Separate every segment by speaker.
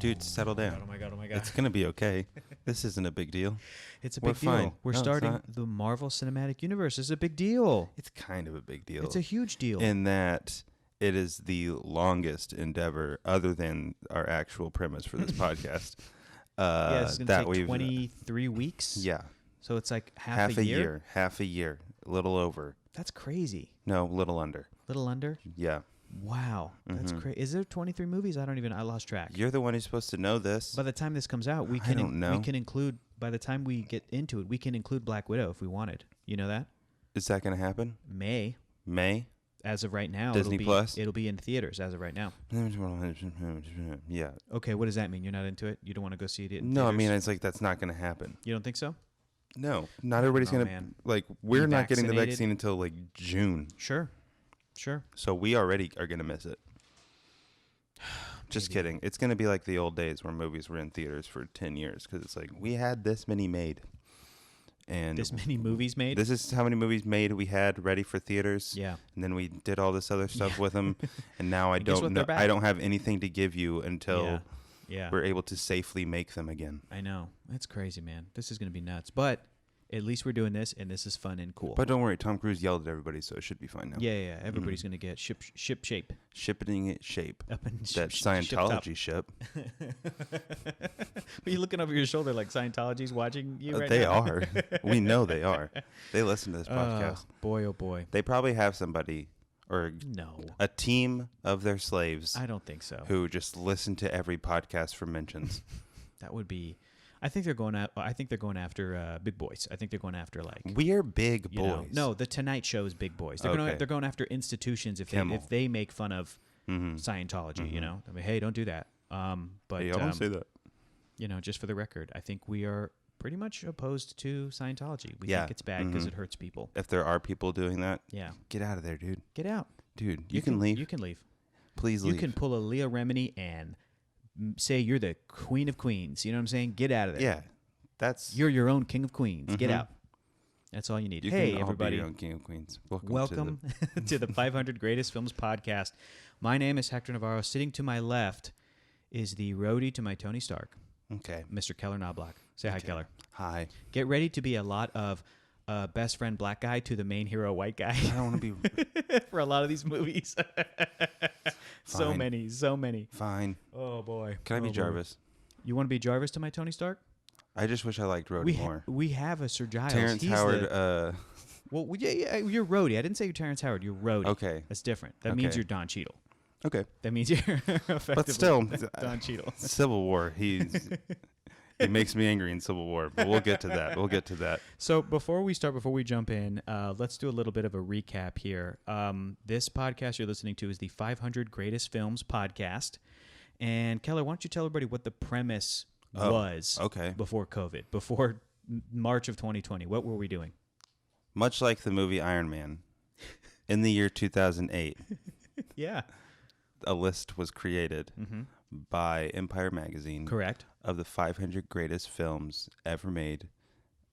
Speaker 1: Dude, settle down.
Speaker 2: Oh my god!
Speaker 1: It's going to be okay. This isn't a big deal.
Speaker 2: It's a
Speaker 1: We're
Speaker 2: big deal.
Speaker 1: fine.
Speaker 2: We're
Speaker 1: No, it's
Speaker 2: starting
Speaker 1: not.
Speaker 2: the Marvel Cinematic Universe. It's a big deal.
Speaker 1: It's kind of a big deal.
Speaker 2: It's a huge deal.
Speaker 1: In that it is the longest endeavor, other than our actual premise for this podcast.
Speaker 2: Yeah, it's going to
Speaker 1: that
Speaker 2: take 23 weeks.
Speaker 1: Yeah.
Speaker 2: So it's like half a year.
Speaker 1: Half a year. A little over.
Speaker 2: That's crazy.
Speaker 1: No, a little under.
Speaker 2: Little under?
Speaker 1: Yeah.
Speaker 2: Wow. That's crazy. Is there 23 movies? I lost track.
Speaker 1: You're the one who's supposed to know this.
Speaker 2: By the time this comes out, we
Speaker 1: I don't know.
Speaker 2: can include, by the time we get into it, we can include Black Widow if we wanted. You know that?
Speaker 1: Is that going to happen?
Speaker 2: May. As of right now,
Speaker 1: Disney Plus?
Speaker 2: It'll be in theaters as of right now.
Speaker 1: Yeah.
Speaker 2: Okay, what does that mean? You're not into it? You don't want to go see it in
Speaker 1: No, I
Speaker 2: theaters?
Speaker 1: mean, it's like that's not going to happen.
Speaker 2: You don't think so?
Speaker 1: No, not everybody's going to, like, we're not getting the
Speaker 2: vaccinated?
Speaker 1: vaccine until, like, June.
Speaker 2: Sure.
Speaker 1: So we already are going to miss it. Just kidding. It's going to be like the old days where movies were in theaters for 10 years because it's like, we had this many made. And
Speaker 2: This many movies made?
Speaker 1: This is how many movies made we had ready for theaters.
Speaker 2: Yeah.
Speaker 1: And then we did all this other stuff with them. And now I
Speaker 2: And guess
Speaker 1: don't
Speaker 2: what?
Speaker 1: know.
Speaker 2: They're back.
Speaker 1: I don't have anything to give you until
Speaker 2: Yeah.
Speaker 1: we're able to safely make them again.
Speaker 2: I know. That's crazy, man. This is going to be nuts. But at least we're doing this, and this is fun and cool.
Speaker 1: But don't worry, Tom Cruise yelled at everybody, so it should be fine now.
Speaker 2: Yeah. Everybody's going to get ship shape.
Speaker 1: Shipping it shape.
Speaker 2: Up in
Speaker 1: That Scientology ship.
Speaker 2: Are you looking over your shoulder like Scientology's watching you right
Speaker 1: They
Speaker 2: now?
Speaker 1: are. We know they are. They listen to this podcast.
Speaker 2: Boy, oh boy.
Speaker 1: They probably have somebody or
Speaker 2: No.
Speaker 1: a team of their slaves
Speaker 2: I don't think so.
Speaker 1: who just listen to every podcast from Mentions.
Speaker 2: That would be... I think they're going after big boys. I think they're going after like...
Speaker 1: We're big
Speaker 2: you know,
Speaker 1: boys.
Speaker 2: no, the Tonight Show is big boys. They're
Speaker 1: Okay.
Speaker 2: going after institutions if
Speaker 1: Kimmel.
Speaker 2: they make fun of Scientology, you know? I mean, hey, don't do that. But
Speaker 1: Hey, I won't say that.
Speaker 2: you know, just for the record, I think we are pretty much opposed to Scientology. We
Speaker 1: Yeah.
Speaker 2: think it's bad because it hurts people.
Speaker 1: If there are people doing that,
Speaker 2: Yeah.
Speaker 1: get out of there, dude.
Speaker 2: Get out.
Speaker 1: Dude, you can leave.
Speaker 2: You can leave.
Speaker 1: Please
Speaker 2: You
Speaker 1: leave.
Speaker 2: can pull a Leah Remini and say you're the queen of queens. You know what I'm saying? Get out of there.
Speaker 1: Yeah. That's...
Speaker 2: You're your own king of queens. Get out. That's all you need.
Speaker 1: You
Speaker 2: Hey,
Speaker 1: can all be
Speaker 2: everybody.
Speaker 1: your own King of Queens.
Speaker 2: Welcome to the 500 Greatest Films Podcast. My name is Hector Navarro. Sitting to my left is the roadie to my Tony Stark,
Speaker 1: Okay.
Speaker 2: Mr. Keller Knoblock. Say hi, Keller.
Speaker 1: Hi.
Speaker 2: Get ready to be a lot of best friend black guy to the main hero white guy
Speaker 1: I don't want to be...
Speaker 2: for a lot of these movies. So
Speaker 1: Fine.
Speaker 2: many.
Speaker 1: Fine.
Speaker 2: Oh, boy.
Speaker 1: Can I be
Speaker 2: Oh, boy.
Speaker 1: Jarvis?
Speaker 2: You want to be Jarvis to my Tony Stark?
Speaker 1: I just wish I liked Rhodey
Speaker 2: We
Speaker 1: more.
Speaker 2: we have a Sir Giles.
Speaker 1: Terrence
Speaker 2: He's
Speaker 1: Howard...
Speaker 2: well, yeah, you're Rhodey. I didn't say you're Terrence Howard. You're Rhodey.
Speaker 1: Okay.
Speaker 2: That's different. That means
Speaker 1: Okay.
Speaker 2: you're Don Cheadle.
Speaker 1: Okay.
Speaker 2: That means you're effectively
Speaker 1: But still...
Speaker 2: Don Cheadle.
Speaker 1: Civil War. He makes me angry in Civil War, but we'll get to that.
Speaker 2: So before we jump in, let's do a little bit of a recap here. This podcast you're listening to is the 500 Greatest Films Podcast. And Keller, why don't you tell everybody what the premise was before COVID, before March of 2020? What were we doing?
Speaker 1: Much like the movie Iron Man, in the year 2008,
Speaker 2: Yeah.
Speaker 1: a list was created by Empire Magazine.
Speaker 2: Correct.
Speaker 1: Of the 500 greatest films ever made,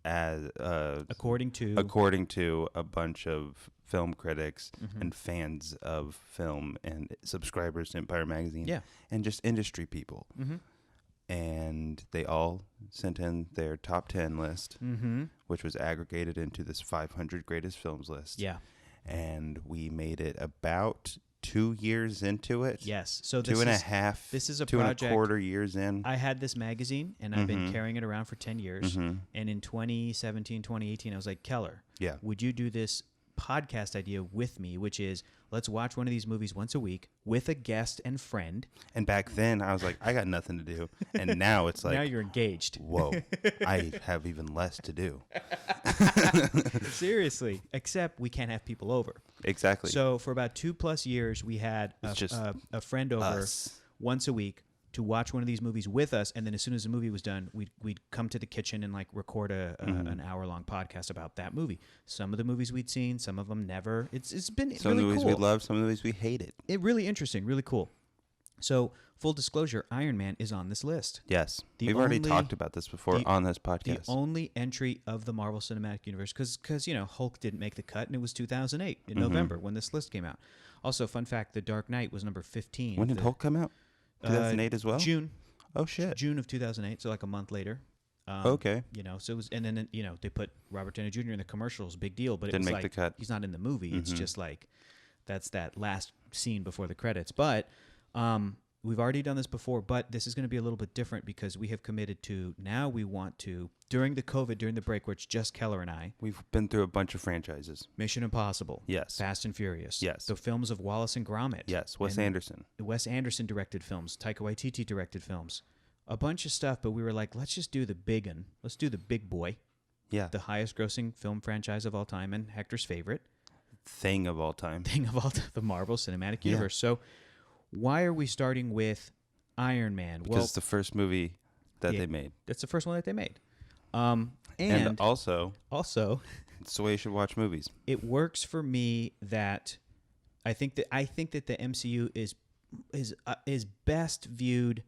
Speaker 1: as
Speaker 2: According
Speaker 1: to a bunch of film critics and fans of film and subscribers to Empire Magazine, and just industry people. And they all sent in their top 10 list, which was aggregated into this 500 greatest films list.
Speaker 2: Yeah.
Speaker 1: And we made it about 2 years into it.
Speaker 2: Yes. So
Speaker 1: Two and a half.
Speaker 2: This is a
Speaker 1: 2
Speaker 2: project.
Speaker 1: and a quarter years in.
Speaker 2: I had this magazine, and I've been carrying it around for 10 years. And in 2017, 2018, I was like, Keller, would you do this podcast idea with me, which is let's watch one of these movies once a week with a guest and friend.
Speaker 1: And back then, I was like, I got nothing to do. And now it's like...
Speaker 2: now you're engaged.
Speaker 1: Whoa, I have even less to do.
Speaker 2: Seriously. Except we can't have people over.
Speaker 1: Exactly.
Speaker 2: So for about 2+ years, we had a friend over once a week to watch one of these movies with us, and then as soon as the movie was done, we'd come to the kitchen and like record an hour-long podcast about that movie. Some of the movies we'd seen, some of them never. It's been
Speaker 1: some
Speaker 2: really
Speaker 1: of the movies
Speaker 2: cool.
Speaker 1: we loved, some of the movies we hated.
Speaker 2: It really interesting, really cool. So full disclosure, Iron Man is on this list.
Speaker 1: Yes, we've already talked about this before on this podcast.
Speaker 2: The only entry of the Marvel Cinematic Universe, because you know Hulk didn't make the cut, and it was 2008 in November when this list came out. Also, fun fact: The Dark Knight was number 15.
Speaker 1: When did Hulk come out? 2008 as well?
Speaker 2: June.
Speaker 1: Oh shit.
Speaker 2: June of 2008, so like a month later.
Speaker 1: Okay.
Speaker 2: You know, so it was, and then they put Robert Downey Jr. in the commercials, big deal, but
Speaker 1: Didn't
Speaker 2: it was
Speaker 1: make
Speaker 2: like
Speaker 1: the cut.
Speaker 2: he's not in the movie. It's just like that's that last scene before the credits. But we've already done this before, but this is going to be a little bit different because we have committed to now. We want to during the break, where it's just Keller and I.
Speaker 1: We've been through a bunch of franchises.
Speaker 2: Mission Impossible.
Speaker 1: Yes.
Speaker 2: Fast and Furious.
Speaker 1: Yes.
Speaker 2: The films of Wallace and Gromit.
Speaker 1: Yes. Wes Anderson.
Speaker 2: Wes Anderson directed films. Taika Waititi directed films. A bunch of stuff, but we were like, let's just do the big one. Let's do the big boy.
Speaker 1: Yeah.
Speaker 2: The highest grossing film franchise of all time and Hector's favorite.
Speaker 1: Thing of all time.
Speaker 2: The Marvel Cinematic Universe. So why are we starting with Iron Man?
Speaker 1: Because it's the first movie that they made.
Speaker 2: That's the first one that they made.
Speaker 1: And also, it's the way you should watch movies.
Speaker 2: It works for me that I think that the MCU is best viewed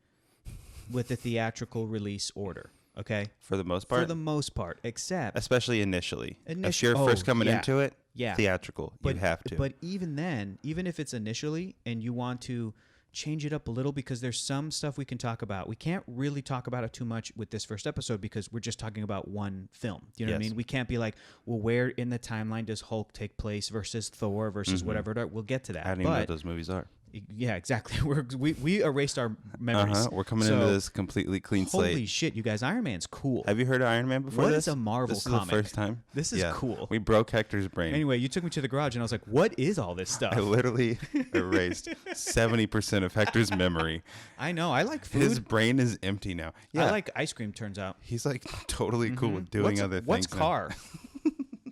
Speaker 2: with the theatrical release order, okay?
Speaker 1: For the most part?
Speaker 2: For the most part, except...
Speaker 1: Especially initially. If you're first coming into it, theatrical, you have to.
Speaker 2: But even then, even if it's initially and you want to change it up a little, because there's some stuff we can talk about. We can't really talk about it too much with this first episode because we're just talking about one film. You know what I mean? We can't be like, well, where in the timeline does Hulk take place versus Thor versus whatever. We'll get to that.
Speaker 1: I don't even know what those movies are.
Speaker 2: Yeah, exactly. We erased our memories.
Speaker 1: We're coming into this completely clean slate.
Speaker 2: Holy shit, you guys! Iron Man's cool.
Speaker 1: Have you heard of Iron Man before?
Speaker 2: What
Speaker 1: this?
Speaker 2: is a Marvel comic?
Speaker 1: This is the first time.
Speaker 2: This is cool.
Speaker 1: We broke Hector's brain.
Speaker 2: Anyway, you took me to the garage, and I was like, "What is all this stuff?"
Speaker 1: I literally erased 70% of Hector's memory.
Speaker 2: I know. I like food.
Speaker 1: His brain is empty now. Yeah.
Speaker 2: I like ice cream. Turns out
Speaker 1: he's like totally cool with doing other things.
Speaker 2: What's car?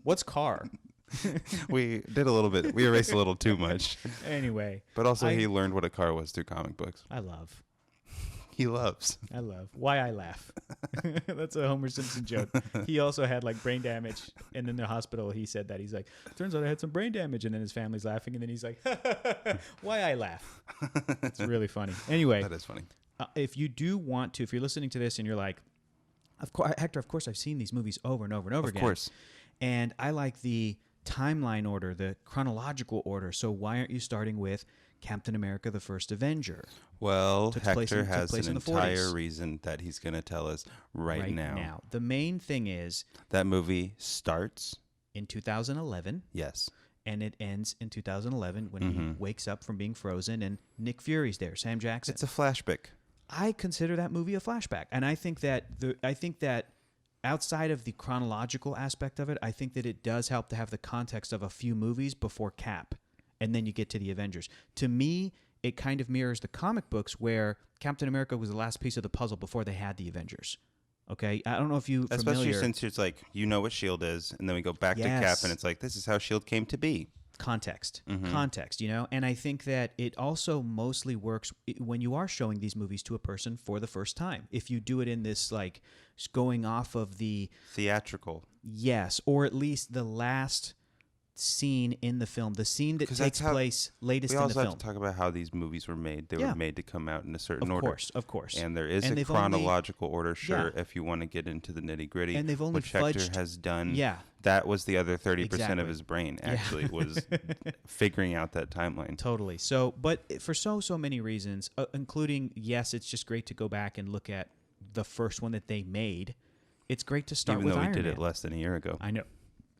Speaker 2: What's car?
Speaker 1: We did a little bit. We erased a little too much.
Speaker 2: Anyway.
Speaker 1: But also he learned what a car was through comic books.
Speaker 2: I love.
Speaker 1: He loves.
Speaker 2: I love. Why I laugh. That's a Homer Simpson joke. He also had like brain damage. And in the hospital, he said that. He's like, turns out I had some brain damage. And then his family's laughing. And then he's like, why I laugh. It's really funny. Anyway.
Speaker 1: That is funny.
Speaker 2: If you do want to, if you're listening to this and you're like, Hector, of course I've seen these movies over and over and over again.
Speaker 1: Of course.
Speaker 2: And I like the timeline order, the chronological order. So why aren't you starting with Captain America: The First Avenger?
Speaker 1: Well, Hector has an entire reason that he's going to tell us right now.
Speaker 2: The main thing is
Speaker 1: that movie starts
Speaker 2: in 2011.
Speaker 1: Yes.
Speaker 2: And it ends in 2011 when he wakes up from being frozen and Nick Fury's there, Sam Jackson.
Speaker 1: It's a flashback.
Speaker 2: I consider that movie a flashback. And I think that outside of the chronological aspect of it, I think that it does help to have the context of a few movies before Cap, and then you get to the Avengers. To me, it kind of mirrors the comic books where Captain America was the last piece of the puzzle before they had the Avengers. Okay? I don't know if you
Speaker 1: Especially since it's like, you know what S.H.I.E.L.D. is, and then we go back to Cap, and it's like, this is how S.H.I.E.L.D. came to be.
Speaker 2: Context, you know? And I think that it also mostly works when you are showing these movies to a person for the first time. If you do it in this, like, going off of the...
Speaker 1: theatrical.
Speaker 2: Yes, or at least the last scene in the film, the scene that takes place latest in the film. We also
Speaker 1: have to talk about how these movies were made. They were made to come out in a certain order.
Speaker 2: Of course.
Speaker 1: And there is a chronological order, if you want to get into the nitty-gritty,
Speaker 2: and they've only
Speaker 1: which Hector has done.
Speaker 2: Yeah.
Speaker 1: That was the other 30% of his brain, actually, was figuring out that timeline.
Speaker 2: Totally. So, but for so many reasons, including, yes, it's just great to go back and look at the first one that they made. It's great to start with Iron Man.
Speaker 1: Even though we did it less than a year ago.
Speaker 2: I know.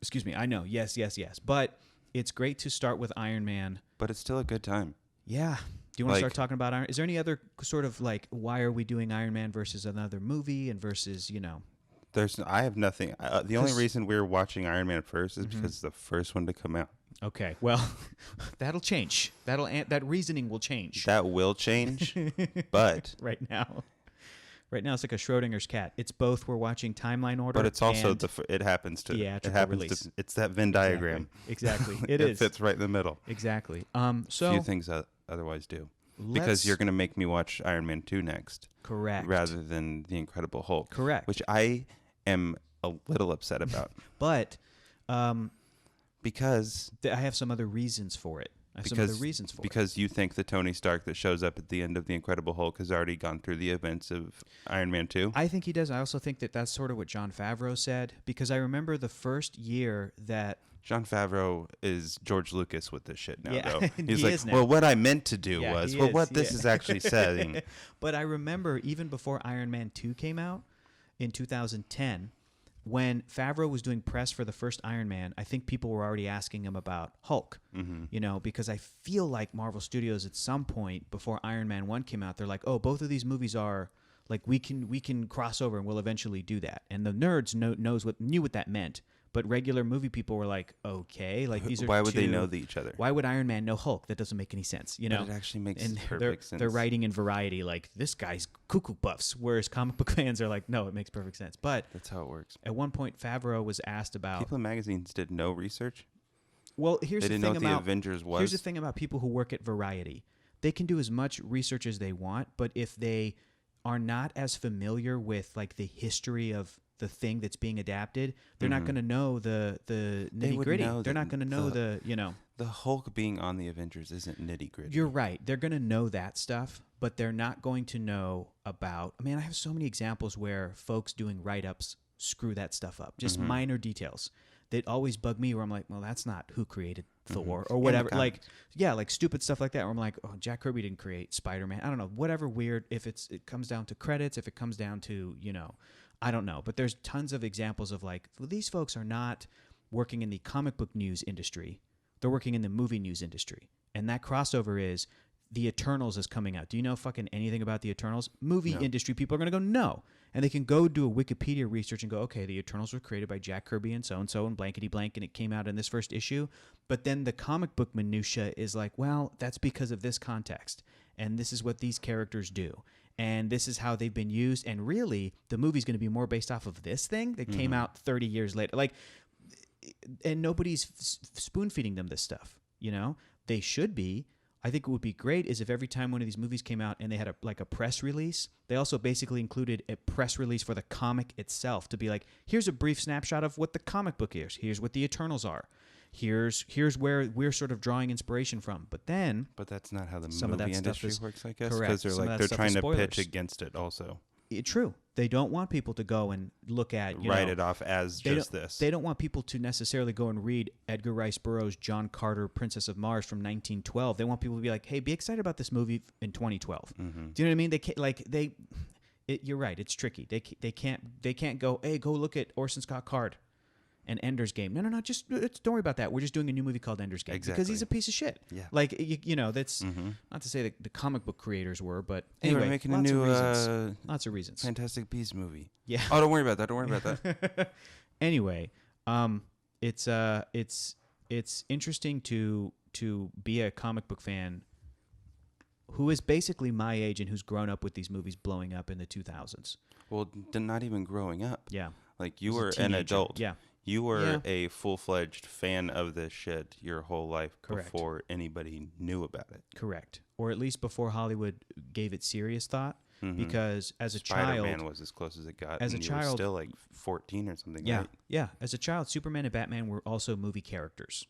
Speaker 2: Excuse me. I know. Yes. But it's great to start with Iron Man.
Speaker 1: But it's still a good time.
Speaker 2: Yeah. Do you want to start talking about Iron? Is there any other sort of like, why are we doing Iron Man versus another movie and versus, you know?
Speaker 1: I have nothing. The only reason we're watching Iron Man first is because it's the first one to come out.
Speaker 2: Okay. Well, that'll change. That reasoning will change.
Speaker 1: That will change. But
Speaker 2: right now it's like a Schrodinger's cat. It's both we're watching timeline order,
Speaker 1: but it's also it happens to
Speaker 2: release.
Speaker 1: It's that Venn diagram.
Speaker 2: Exactly.
Speaker 1: It fits right in the middle.
Speaker 2: Exactly.
Speaker 1: So few things otherwise do. Because you're going to make me watch Iron Man 2 next.
Speaker 2: Correct.
Speaker 1: Rather than The Incredible Hulk.
Speaker 2: Correct.
Speaker 1: Which I am a little upset about.
Speaker 2: But
Speaker 1: because
Speaker 2: I have some other reasons for it. I have some other reasons for it.
Speaker 1: Because you think the Tony Stark that shows up at the end of The Incredible Hulk has already gone through the events of Iron Man 2?
Speaker 2: I think he does. I also think that that's sort of what Jon Favreau said, because I remember the first year that...
Speaker 1: Jon Favreau is George Lucas with this shit now, though. He's
Speaker 2: he
Speaker 1: like, well, what I meant to do was, what this is actually saying.
Speaker 2: But I remember even before Iron Man 2 came out in 2010, when Favreau was doing press for the first Iron Man, I think people were already asking him about Hulk, because I feel like Marvel Studios at some point before Iron Man 1 came out, they're like, oh, both of these movies are like, we can cross over and we'll eventually do that. And the nerds knew what that meant. But regular movie people were like, okay, like these are
Speaker 1: Why would they know each other?
Speaker 2: Why would Iron Man know Hulk? That doesn't make any sense, But
Speaker 1: it actually makes perfect sense.
Speaker 2: They're writing in Variety like, this guy's cuckoo puffs, whereas comic book fans are like, no, it makes perfect sense. But
Speaker 1: that's how it works.
Speaker 2: At one point, Favreau was asked about...
Speaker 1: People in magazines did no research?
Speaker 2: Well, here's the thing about...
Speaker 1: They didn't know what the Avengers was?
Speaker 2: Here's the thing about people who work at Variety. They can do as much research as they want, but if they are not as familiar with like the history of the thing that's being adapted, they're not going to know the nitty gritty. They're not going to know
Speaker 1: the Hulk being on the Avengers isn't nitty gritty.
Speaker 2: You're right. They're going to know that stuff, but they're not going to know about... I mean, I have so many examples where folks doing write-ups screw that stuff up. Just minor details that always bug me, where I'm like, well, that's not who created Thor or whatever. Like stupid stuff like that, where I'm like, oh, Jack Kirby didn't create Spider-Man. I don't know, whatever weird. If it comes down to credits, if it comes down to, I don't know. But there's tons of examples of like, well, these folks are not working in the comic book news industry. They're working in the movie news industry. And that crossover is the Eternals is coming out. Do you know fucking anything about the Eternals? Movie industry people are going to go, no. And they can go do a Wikipedia research and go, okay, the Eternals were created by Jack Kirby and so-and-so and blankety blank, and it came out in this first issue. But then the comic book minutia is like, well, that's because of this context. And this is what these characters do. And this is how they've been used. And really, the movie's going to be more based off of this thing that came out 30 years later. Like, and nobody's spoon-feeding them this stuff, They should be. I think what would be great is if every time one of these movies came out and they had a press release, they also basically included a press release for the comic itself to be like, here's a brief snapshot of what the comic book is. Here's what the Eternals are. Here's where we're sort of drawing inspiration from. But
Speaker 1: that's not how the movie industry works, I guess.
Speaker 2: Correct.
Speaker 1: Because they're trying to pitch against it also.
Speaker 2: True. They don't want people to go and look at...
Speaker 1: Write it off as just this.
Speaker 2: They don't want people to necessarily go and read Edgar Rice Burroughs' John Carter, Princess of Mars from 1912. They want people to be like, hey, be excited about this movie in 2012. Do you know what I mean? They can't, you're right. It's tricky. They can't go, hey, go look at Orson Scott Card and Ender's Game. No. Just don't worry about that. We're just doing a new movie called Ender's Game because he's a piece of shit. Yeah. Like that's not to say that the comic book creators were, but anyway,
Speaker 1: we're making a new
Speaker 2: lots of reasons.
Speaker 1: Fantastic Beasts movie.
Speaker 2: Yeah.
Speaker 1: Oh, don't worry about that.
Speaker 2: Anyway, it's interesting to be a comic book fan who is basically my age and who's grown up with these movies blowing up in the 2000s.
Speaker 1: Well, not even growing up.
Speaker 2: Yeah.
Speaker 1: Like you were an adult.
Speaker 2: Yeah.
Speaker 1: You were a full-fledged fan of this shit your whole life.
Speaker 2: Correct.
Speaker 1: Before anybody knew about it.
Speaker 2: Correct. Or at least before Hollywood gave it serious thought. Because as a child...
Speaker 1: Spider-Man was as close as it got.
Speaker 2: As a child... You were
Speaker 1: still like 14 or something,
Speaker 2: yeah,
Speaker 1: right?
Speaker 2: Yeah. As a child, Superman and Batman were also movie characters.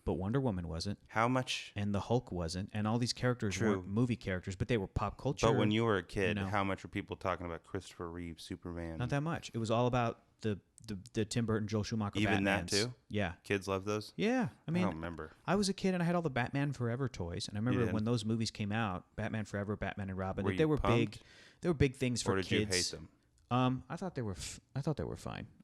Speaker 2: But Wonder Woman wasn't.
Speaker 1: How much?
Speaker 2: And the Hulk wasn't. And all these characters weren't movie characters, but they were pop culture.
Speaker 1: But when you were a kid, how much were people talking about Christopher Reeve, Superman?
Speaker 2: Not that much. It was all about the Tim Burton, Joel Schumacher Batmans.
Speaker 1: Even that too?
Speaker 2: Yeah.
Speaker 1: Kids love those?
Speaker 2: Yeah. I mean,
Speaker 1: I don't remember.
Speaker 2: I was a kid and I had all the Batman Forever toys. And I remember when those movies came out, Batman Forever, Batman and Robin,
Speaker 1: they were
Speaker 2: big. They were big things for kids.
Speaker 1: Or did you hate them?
Speaker 2: I thought they were fine.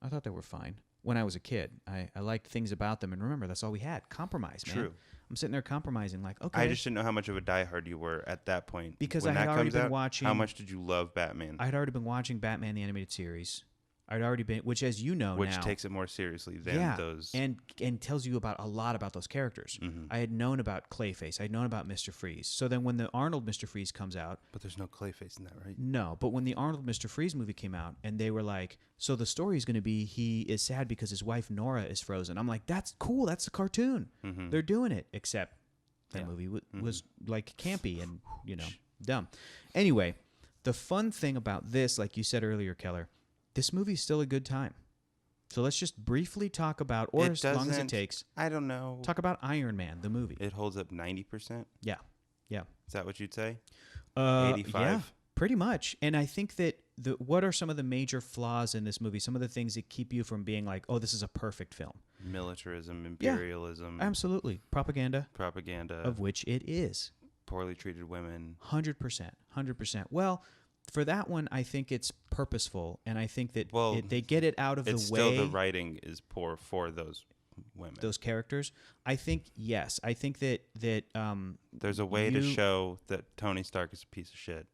Speaker 2: I thought they were fine. When I was a kid, I liked things about them, and remember, that's all we had. Compromise, man. True. I'm sitting there compromising, like, okay.
Speaker 1: I just didn't know how much of a diehard you were at that point.
Speaker 2: Because
Speaker 1: when
Speaker 2: I had already been
Speaker 1: out,
Speaker 2: watching.
Speaker 1: How much did you love Batman?
Speaker 2: I had already been watching Batman the Animated Series. I'd already been, which as you know
Speaker 1: which
Speaker 2: now,
Speaker 1: takes it more seriously than those,
Speaker 2: and tells you about a lot about those characters. I had known about Clayface. I had known about Mr. Freeze. So then when the Arnold Mr. Freeze comes out,
Speaker 1: but there's no Clayface in that, right?
Speaker 2: No, but when the Arnold Mr. Freeze movie came out, and they were like, so the story is going to be he is sad because his wife Nora is frozen. I'm like, that's cool. That's the cartoon. They're doing it. Except that movie was like campy and dumb. Anyway, the fun thing about this, like you said earlier, Keller. This movie's still a good time. So let's just briefly talk about, or as long as it takes.
Speaker 1: I don't know.
Speaker 2: Talk about Iron Man, the movie.
Speaker 1: It holds up 90%?
Speaker 2: Yeah. Yeah.
Speaker 1: Is that what you'd say?
Speaker 2: 85? Yeah, pretty much. And I think that what are some of the major flaws in this movie? Some of the things that keep you from being like, oh, this is a perfect film.
Speaker 1: Militarism, imperialism.
Speaker 2: Yeah, absolutely. Propaganda.
Speaker 1: Of
Speaker 2: which it is.
Speaker 1: Poorly treated women.
Speaker 2: 100%. 100%. Well, for that one, I think it's purposeful, and I think that they get it out of the way.
Speaker 1: Still the writing is poor for those women.
Speaker 2: Those characters. I think, yes. I think that
Speaker 1: there's a way to show that Tony Stark is a piece of shit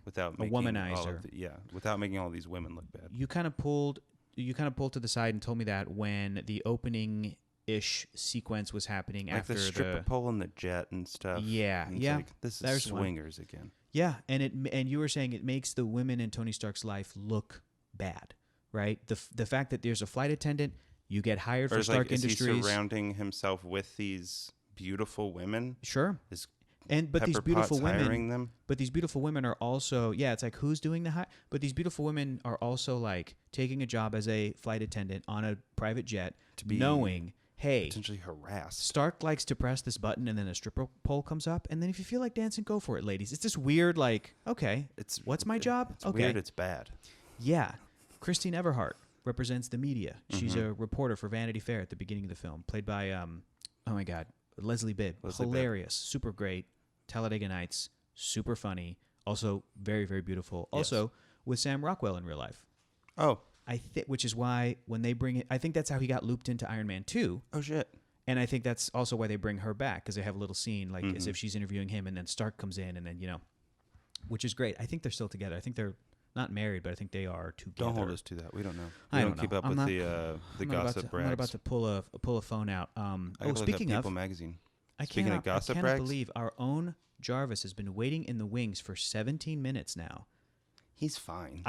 Speaker 1: without making
Speaker 2: a womanizer.
Speaker 1: Without making all these women look bad.
Speaker 2: You kind of pulled to the side and told me that when the opening-ish sequence was happening after
Speaker 1: the stripper pole and the jet and stuff.
Speaker 2: Yeah,
Speaker 1: and
Speaker 2: yeah.
Speaker 1: Like, this is swingers again.
Speaker 2: Yeah, and you were saying it makes the women in Tony Stark's life look bad, right? The fact that there's a flight attendant, you get hired for Stark Industries.
Speaker 1: Is he surrounding himself with these beautiful women?
Speaker 2: Sure. But these beautiful women hiring them? But these beautiful women are also it's like who's doing the hire? But these beautiful women are also like taking a job as a flight attendant on a private jet, knowing, hey,
Speaker 1: potentially harassed.
Speaker 2: Stark likes to press this button, and then a stripper pole comes up, and then if you feel like dancing, go for it, ladies. It's this weird, like, okay, what's my job?
Speaker 1: It's weird. It's bad.
Speaker 2: Yeah, Christine Everhart represents the media. She's a reporter for Vanity Fair at the beginning of the film, played by oh my God, Leslie Bibb. Hilarious, super great. Talladega Nights, super funny. Also very, very beautiful. Also with Sam Rockwell in real life.
Speaker 1: Oh.
Speaker 2: Which is why when they bring it, I think that's how he got looped into Iron Man 2.
Speaker 1: Oh, shit.
Speaker 2: And I think that's also why they bring her back, because they have a little scene, like as if she's interviewing him, and then Stark comes in, and then, which is great. I think they're still together. I think they're not married, but I think they are together.
Speaker 1: Don't hold us to that. We don't know.
Speaker 2: I don't
Speaker 1: keep up with the gossip brags.
Speaker 2: I'm not about to pull a phone out. Speaking of
Speaker 1: People magazine.
Speaker 2: I cannot believe our own Jarvis has been waiting in the wings for 17 minutes now.
Speaker 1: He's fine.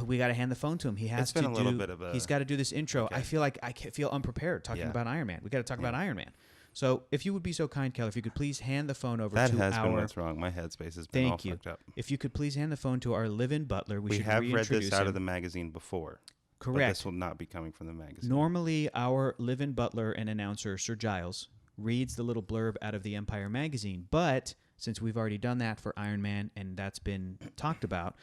Speaker 2: We got to hand the phone to him. He has
Speaker 1: It's been a little bit of a...
Speaker 2: He's got to do this intro.
Speaker 1: Okay.
Speaker 2: I feel like I feel unprepared talking about Iron Man. We got to talk about Iron Man. So if you would be so kind, Keller, if you could please hand the phone over to our...
Speaker 1: That has been what's wrong. My headspace has been all fucked up.
Speaker 2: If you could please hand the phone to our live-in butler. We should
Speaker 1: have read
Speaker 2: reintroduce
Speaker 1: this out
Speaker 2: him.
Speaker 1: of the magazine before.
Speaker 2: Correct.
Speaker 1: But this will not be coming from the magazine.
Speaker 2: Normally, our live-in butler and announcer, Sir Giles, reads the little blurb out of the Empire magazine. But since we've already done that for Iron Man and that's been talked about,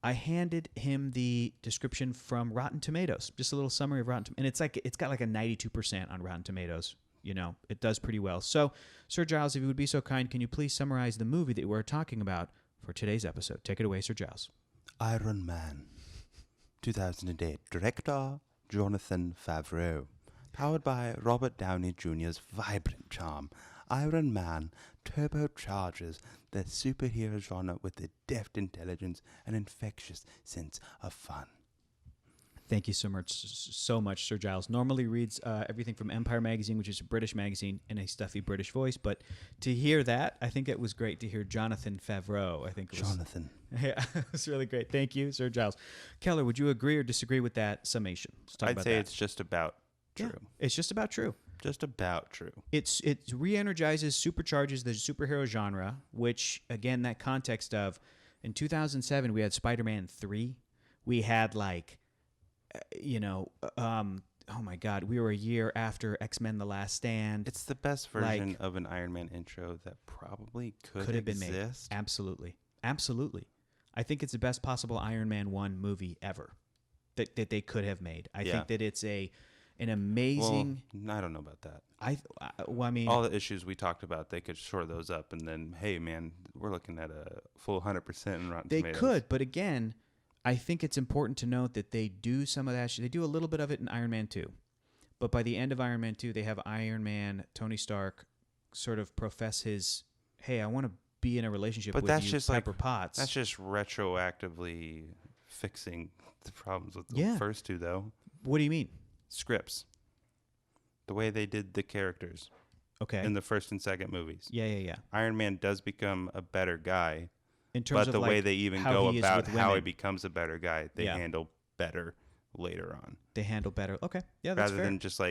Speaker 2: I handed him the description from Rotten Tomatoes, just a little summary of Rotten Tomatoes. And it's got like a 92% on Rotten Tomatoes. It does pretty well. So, Sir Giles, if you would be so kind, can you please summarize the movie that we're talking about for today's episode? Take it away, Sir Giles.
Speaker 1: Iron Man, 2008. Director, Jonathan Favreau. Powered by Robert Downey Jr.'s vibrant charm, Iron Man turbocharges the superhero genre with a deft intelligence and infectious sense of fun.
Speaker 2: Thank you so much, Sir Giles. Normally reads everything from Empire Magazine, which is a British magazine, in a stuffy British voice. But to hear that, I think it was great to hear Jonathan Favreau. I think it was,
Speaker 1: Jonathan.
Speaker 2: Yeah, it was really great. Thank you, Sir Giles. Keller, would you agree or disagree with that summation?
Speaker 1: I'd say it's just about true.
Speaker 2: Yeah, it's just about true.
Speaker 1: Just about true.
Speaker 2: It re-energizes, supercharges the superhero genre, which, again, that context of, in 2007, we had Spider-Man 3. We had, oh my God, we were a year after X-Men The Last Stand.
Speaker 1: It's the best version of an Iron Man intro that probably could have been made.
Speaker 2: Absolutely. Absolutely. I think it's the best possible Iron Man 1 movie ever that they could have made. I think that it's an amazing...
Speaker 1: Well, I don't know about that.
Speaker 2: I mean...
Speaker 1: All the issues we talked about, they could shore those up, and then, hey, man, we're looking at a full 100% in Rotten Tomatoes.
Speaker 2: They could, but again... I think it's important to note that they do some of that. They do a little bit of it in Iron Man 2. But by the end of Iron Man 2, they have Iron Man, Tony Stark, sort of profess his, hey, I want to be in a relationship with you, Pepper Potts.
Speaker 1: That's just retroactively fixing the problems with the first two, though.
Speaker 2: What do you mean?
Speaker 1: Scripts. The way they did the characters.
Speaker 2: Okay.
Speaker 1: In the first and second movies.
Speaker 2: Yeah.
Speaker 1: Iron Man does become a better guy.
Speaker 2: In terms
Speaker 1: but the
Speaker 2: of
Speaker 1: way they even go about how he becomes a better guy, they handle better later on.
Speaker 2: They handle better. Okay. Yeah, that's
Speaker 1: Rather than just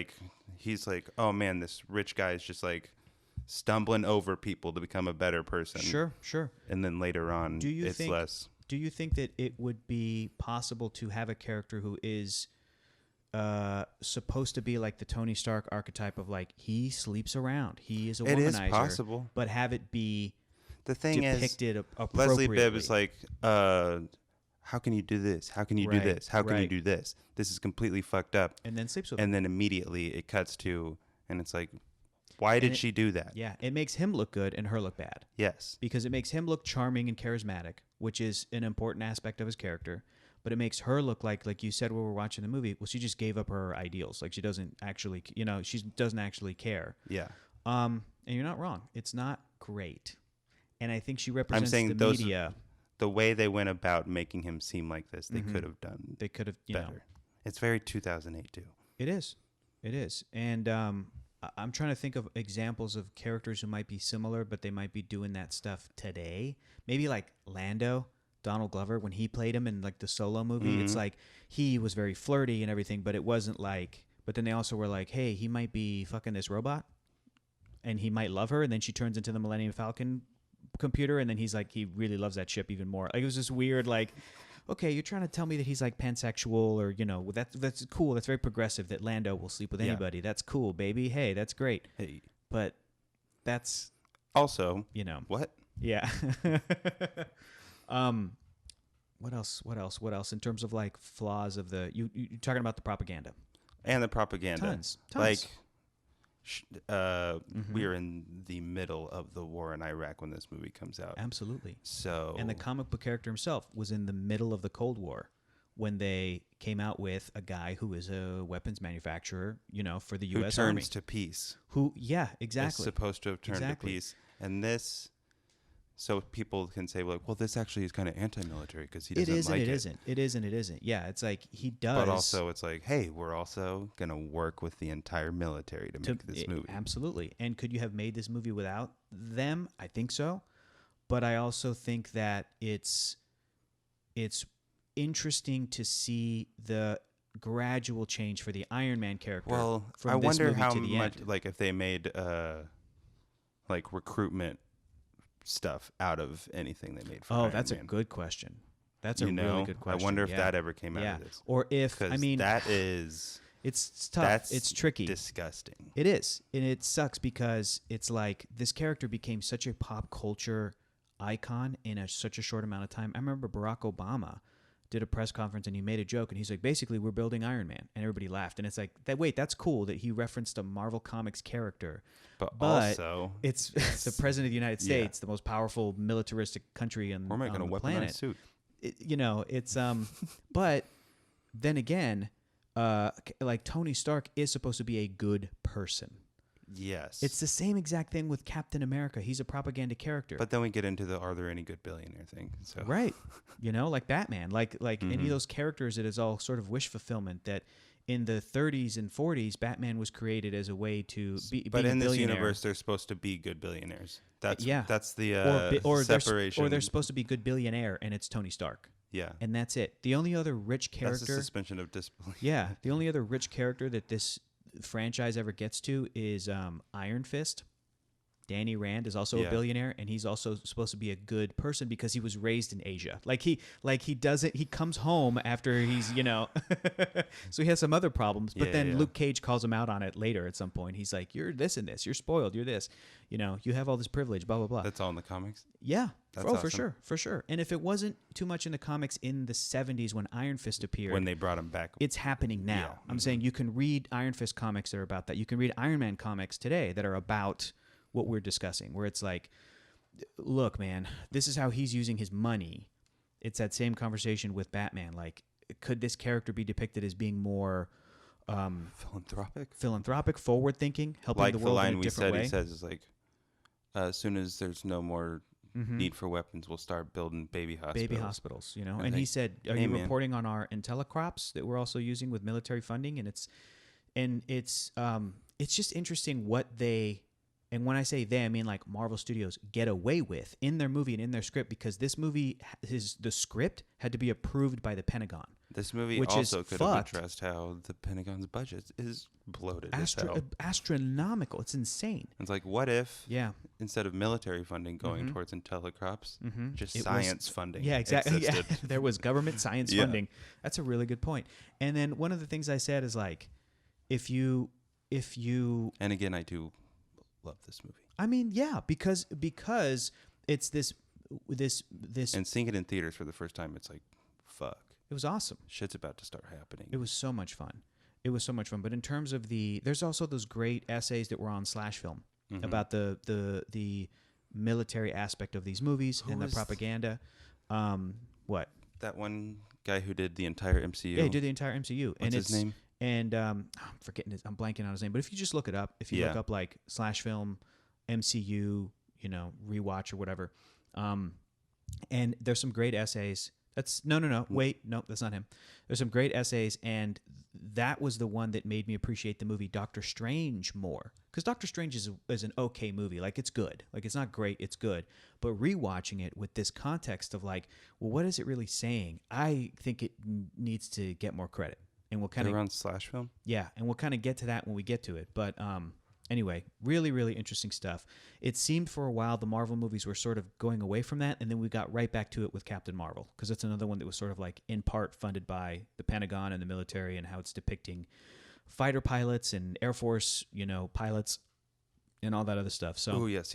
Speaker 1: he's like, oh man, this rich guy is just stumbling over people to become a better person.
Speaker 2: Sure.
Speaker 1: And then later on, less.
Speaker 2: Do you think that it would be possible to have a character who is supposed to be like the Tony Stark archetype of like he sleeps around, he is a
Speaker 1: it
Speaker 2: womanizer.
Speaker 1: Is possible,
Speaker 2: but have it be
Speaker 1: the thing
Speaker 2: depicted
Speaker 1: is
Speaker 2: appropriately.
Speaker 1: Leslie Bibb is like, how can you do this? How can you do this? How can you do this? This is completely fucked up.
Speaker 2: And then sleeps with
Speaker 1: him.
Speaker 2: him.
Speaker 1: And then immediately it cuts to, and it's like, why did she do that?
Speaker 2: Yeah, it makes him look good and her look bad.
Speaker 1: Yes.
Speaker 2: Because it makes him look charming and charismatic, which is an important aspect of his character. But it makes her look like you said when we were watching the movie, well, she just gave up her ideals. Like she doesn't actually, she doesn't actually care.
Speaker 1: Yeah.
Speaker 2: And you're not wrong. It's not great. And I think she represents
Speaker 1: the
Speaker 2: media.
Speaker 1: The way they went about making him seem like this, they could have done.
Speaker 2: They could have,
Speaker 1: better. It's very 2008 too.
Speaker 2: It is. And I'm trying to think of examples of characters who might be similar, but they might be doing that stuff today. Maybe like Lando, Donald Glover, when he played him in like the Solo movie. It's like he was very flirty and everything, but it wasn't like. But then they also were like, hey, he might be fucking this robot, and he might love her, and then she turns into the Millennium Falcon computer, and then he's like, he really loves that ship even more. Like it was this weird like. Okay, you're trying to tell me that he's like pansexual, or that's cool. That's very progressive. That Lando will sleep with anybody. That's cool, baby. Hey, that's great.
Speaker 1: Hey,
Speaker 2: but that's
Speaker 1: also what?
Speaker 2: Yeah. What else? In terms of like flaws of the you're talking about the propaganda
Speaker 1: and the propaganda.
Speaker 2: Tons.
Speaker 1: Like. We're in the middle of the war in Iraq when this movie comes out.
Speaker 2: Absolutely.
Speaker 1: So,
Speaker 2: and the comic book character himself was in the middle of the Cold War when they came out with a guy who is a weapons manufacturer, for the U.S. Army.
Speaker 1: Who turns to peace.
Speaker 2: Exactly.
Speaker 1: Is supposed to have turned to peace. And this, so people can say, well, this actually is kind of anti-military because he doesn't like it.
Speaker 2: It is and it isn't. Yeah, it's like he does.
Speaker 1: But also it's like, hey, we're also going to work with the entire military to make this movie.
Speaker 2: Absolutely. And could you have made this movie without them? I think so. But I also think that it's interesting to see the gradual change for the Iron Man character.
Speaker 1: Well,
Speaker 2: from
Speaker 1: I
Speaker 2: this
Speaker 1: wonder
Speaker 2: movie
Speaker 1: how
Speaker 2: to the
Speaker 1: much,
Speaker 2: end.
Speaker 1: like if they made like recruitment stuff out of anything they made for Iron
Speaker 2: that's
Speaker 1: Man.
Speaker 2: A good question. That's a really good question.
Speaker 1: I wonder if that ever came out of this.
Speaker 2: Or if,
Speaker 1: that is...
Speaker 2: It's tough. It's tricky.
Speaker 1: Disgusting.
Speaker 2: It is. And it sucks because it's like this character became such a pop culture icon in such a short amount of time. I remember Barack Obama did a press conference and he made a joke and he's like, basically, we're building Iron Man. And everybody laughed. And it's like, that's cool that he referenced a Marvel Comics character. But
Speaker 1: also,
Speaker 2: it's the president of the United States, the most powerful militaristic country on,
Speaker 1: we're making
Speaker 2: on
Speaker 1: a
Speaker 2: the planet.
Speaker 1: Suit.
Speaker 2: It's but then again, like Tony Stark is supposed to be a good person.
Speaker 1: Yes.
Speaker 2: It's the same exact thing with Captain America. He's a propaganda character.
Speaker 1: But then we get into the are there any good billionaire thing. So
Speaker 2: right. Like Batman, like any of those characters, it is all sort of wish fulfillment that in the 30s and 40s, Batman was created as a way to be
Speaker 1: But in this
Speaker 2: billionaire.
Speaker 1: universe, they're supposed to be good billionaires. That's the
Speaker 2: separation. They're supposed to be good billionaire, and it's Tony Stark.
Speaker 1: Yeah.
Speaker 2: And that's it. The only other rich character...
Speaker 1: That's a suspension of disbelief.
Speaker 2: Yeah. The only other rich character that this franchise ever gets to is Iron Fist. Danny Rand is also a billionaire, and he's also supposed to be a good person because he was raised in Asia. He comes home after he's, so he has some other problems, but then Luke Cage calls him out on it later at some point. He's like, you're this and this, you're spoiled, you're this, you have all this privilege, blah, blah, blah.
Speaker 1: That's all in the comics?
Speaker 2: Yeah.
Speaker 1: That's awesome.
Speaker 2: For sure. And if it wasn't too much in the comics in the 70s when Iron Fist appeared.
Speaker 1: When they brought him back.
Speaker 2: It's happening now. Yeah. I'm saying you can read Iron Fist comics that are about that. You can read Iron Man comics today that are about what we're discussing, where it's like, look, man, this is how he's using his money. It's that same conversation with Batman. Like, could this character be depicted as being more philanthropic, forward-thinking, helping the world in a different way?
Speaker 1: He says is like, as soon as there's no more need for weapons, we'll start building baby hospitals.
Speaker 2: And he said, are you reporting on our IntelliCrops that we're also using with military funding? And it's just interesting what they... And when I say they, I mean like Marvel Studios get away with in their movie and in their script, because this movie, the script had to be approved by the Pentagon.
Speaker 1: This movie
Speaker 2: which
Speaker 1: also
Speaker 2: is
Speaker 1: could have
Speaker 2: fucked.
Speaker 1: addressed how the Pentagon's budget is bloated as hell.
Speaker 2: Astronomical. It's insane.
Speaker 1: It's like, what if
Speaker 2: Yeah.
Speaker 1: instead of military funding going towards IntelliCrops, just
Speaker 2: It
Speaker 1: science funding
Speaker 2: Yeah, exactly. Yeah.
Speaker 1: existed?
Speaker 2: There was government science funding. That's a really good point. And then one of the things I said is like, if you
Speaker 1: And again, I do love this movie.
Speaker 2: I mean, yeah, because it's this
Speaker 1: And seeing it in theaters for the first time, it's like, fuck.
Speaker 2: It was awesome.
Speaker 1: Shit's about to start happening.
Speaker 2: It was so much fun. But in terms of there's also those great essays that were on Slash Film about the military aspect of these movies and the propaganda. What?
Speaker 1: That one guy who did the entire MCU.
Speaker 2: Yeah, he did the entire MCU.
Speaker 1: What's his name?
Speaker 2: And I'm forgetting I'm blanking on his name. But if you just look it up, if you look up like Slash Film, MCU, rewatch or whatever, and there's some great essays. That's wait, no, that's not him. There's some great essays, and that was the one that made me appreciate the movie Doctor Strange more. Because Doctor Strange is an okay movie. Like, it's good. Like, it's not great, it's good. But rewatching it with this context of like, well, what is it really saying? I think it needs to get more credit. And we'll kind of
Speaker 1: around Slash Film.
Speaker 2: Yeah, and we'll kind of get to that when we get to it. But anyway, really, really interesting stuff. It seemed for a while the Marvel movies were sort of going away from that, and then we got right back to it with Captain Marvel, because it's another one that was sort of like in part funded by the Pentagon and the military, and how it's depicting fighter pilots and Air Force, pilots and all that other stuff. So,
Speaker 1: oh, yes.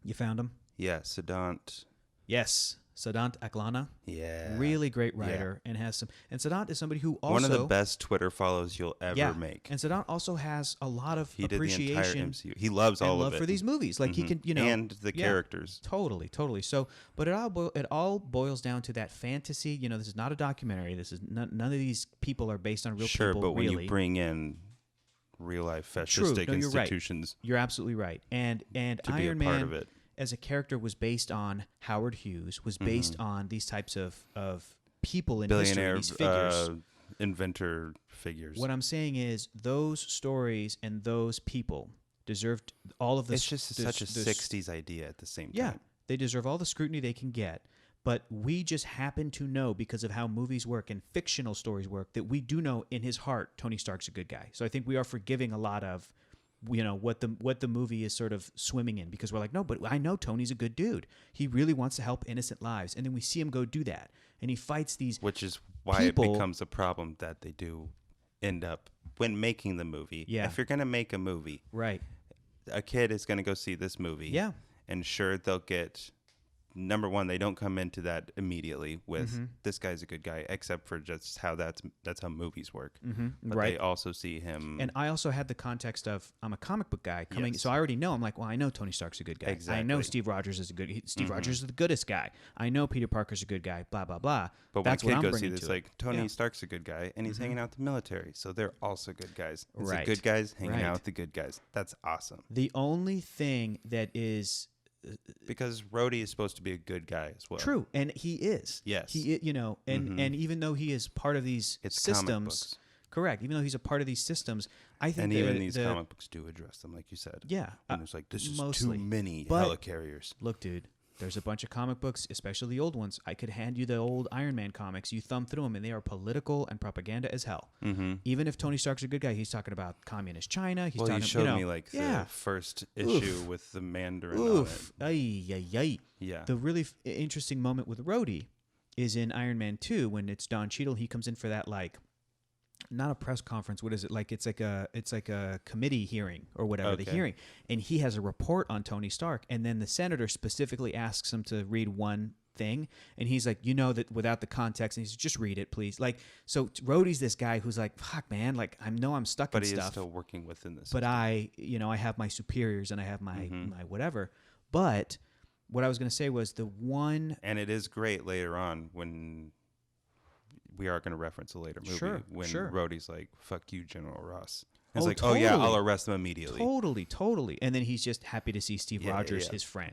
Speaker 2: You found him?
Speaker 1: Yeah, Saddam.
Speaker 2: Yes. Saddam Aklana.
Speaker 1: Yeah.
Speaker 2: Really great writer and has some. And Saddam is somebody who also.
Speaker 1: One of the best Twitter follows you'll ever make.
Speaker 2: And Saddam also has a lot of
Speaker 1: he
Speaker 2: appreciation.
Speaker 1: Did the entire MCU. He loves all of it.
Speaker 2: For these movies. Like he can,
Speaker 1: And the characters.
Speaker 2: Totally. So, but it all boils down to that fantasy. This is not a documentary. This is none of these people are based on real people.
Speaker 1: Sure, but when
Speaker 2: really.
Speaker 1: you bring in real life fascistic institutions.
Speaker 2: You're absolutely right. And
Speaker 1: to
Speaker 2: Iron
Speaker 1: be a part
Speaker 2: Man
Speaker 1: of it.
Speaker 2: As a character was based on Howard Hughes, was based on these types of people in
Speaker 1: billionaire
Speaker 2: history, these figures.
Speaker 1: Inventor figures.
Speaker 2: What I'm saying is those stories and those people deserved all of this.
Speaker 1: It's just such a 60s idea at the same time.
Speaker 2: Yeah, they deserve all the scrutiny they can get. But we just happen to know, because of how movies work and fictional stories work, that we do know in his heart Tony Stark's a good guy. So I think we are forgiving a lot of what the movie is sort of swimming in, because we're like, no, but I know Tony's a good dude. He really wants to help innocent lives. And then we see him go do that. And he fights these
Speaker 1: Which is why
Speaker 2: people.
Speaker 1: It becomes a problem that they do end up, when making the movie.
Speaker 2: Yeah.
Speaker 1: If you're going to make a movie.
Speaker 2: Right.
Speaker 1: A kid is going to go see this movie.
Speaker 2: Yeah.
Speaker 1: And sure, they'll get... Number one, they don't come into that immediately with this guy's a good guy, except for just how that's how movies work. But
Speaker 2: Right.
Speaker 1: they also see him.
Speaker 2: And I also had the context of I'm a comic book guy coming,
Speaker 1: Yes.
Speaker 2: so I already know. I'm like, well, I know Tony Stark's a good guy.
Speaker 1: Exactly.
Speaker 2: I know Steve Rogers is a good. Steve Rogers is the goodest guy. I know Peter Parker's a good guy. Blah blah blah.
Speaker 1: But
Speaker 2: that's
Speaker 1: when a
Speaker 2: what
Speaker 1: kid
Speaker 2: I'm
Speaker 1: goes see
Speaker 2: bringing
Speaker 1: this,
Speaker 2: to it.
Speaker 1: like Tony
Speaker 2: Yeah.
Speaker 1: Stark's a good guy, and he's hanging out with the military, so they're also good guys. It's
Speaker 2: Right.
Speaker 1: the good guys hanging
Speaker 2: Right.
Speaker 1: out with the good guys. That's awesome.
Speaker 2: The only thing that is
Speaker 1: Because Rhodey is supposed to be a good guy as well.
Speaker 2: true, and he is.
Speaker 1: Yes.
Speaker 2: He, and even though he is part of these
Speaker 1: It's comic
Speaker 2: systems,
Speaker 1: books.
Speaker 2: correct. Even though he's a part of these systems, I think
Speaker 1: And even these comic books do address them, like you said.
Speaker 2: Yeah,
Speaker 1: And it's like, this is
Speaker 2: mostly.
Speaker 1: too many
Speaker 2: But-
Speaker 1: helicarriers.
Speaker 2: Look, dude, there's a bunch of comic books, especially the old ones. I could hand you the old Iron Man comics. You thumb through them, and they are political and propaganda as hell. Even if Tony Stark's a good guy, he's talking about communist China. He's
Speaker 1: Well,
Speaker 2: talking,
Speaker 1: you showed me like
Speaker 2: yeah.
Speaker 1: the first issue with the Mandarin
Speaker 2: Oof.
Speaker 1: on it.
Speaker 2: Ay.
Speaker 1: Yeah.
Speaker 2: The really interesting moment with Rhodey is in Iron Man 2 when it's Don Cheadle. He comes in for that, like, not a press conference. What is it? Like, it's like a committee hearing or whatever, the
Speaker 1: Okay.
Speaker 2: hearing. And he has a report on Tony Stark. And then the senator specifically asks him to read one thing. And he's like, that without the context, and he's just read it, please. Like, so Rhodey's this guy who's like, fuck, man, like, I know I'm stuck
Speaker 1: But
Speaker 2: in
Speaker 1: he
Speaker 2: stuff.
Speaker 1: is still working within this.
Speaker 2: But I have my superiors and I have my whatever. But what I was going to say was the one.
Speaker 1: And it is great later on when we are going to reference a later movie.
Speaker 2: Sure,
Speaker 1: when
Speaker 2: sure.
Speaker 1: Rhodey's like, fuck you, General Ross. And it's
Speaker 2: Oh,
Speaker 1: like, oh, yeah,
Speaker 2: totally.
Speaker 1: I'll arrest them immediately.
Speaker 2: Totally. And then he's just happy to see Steve Rogers,
Speaker 1: yeah.
Speaker 2: his friend,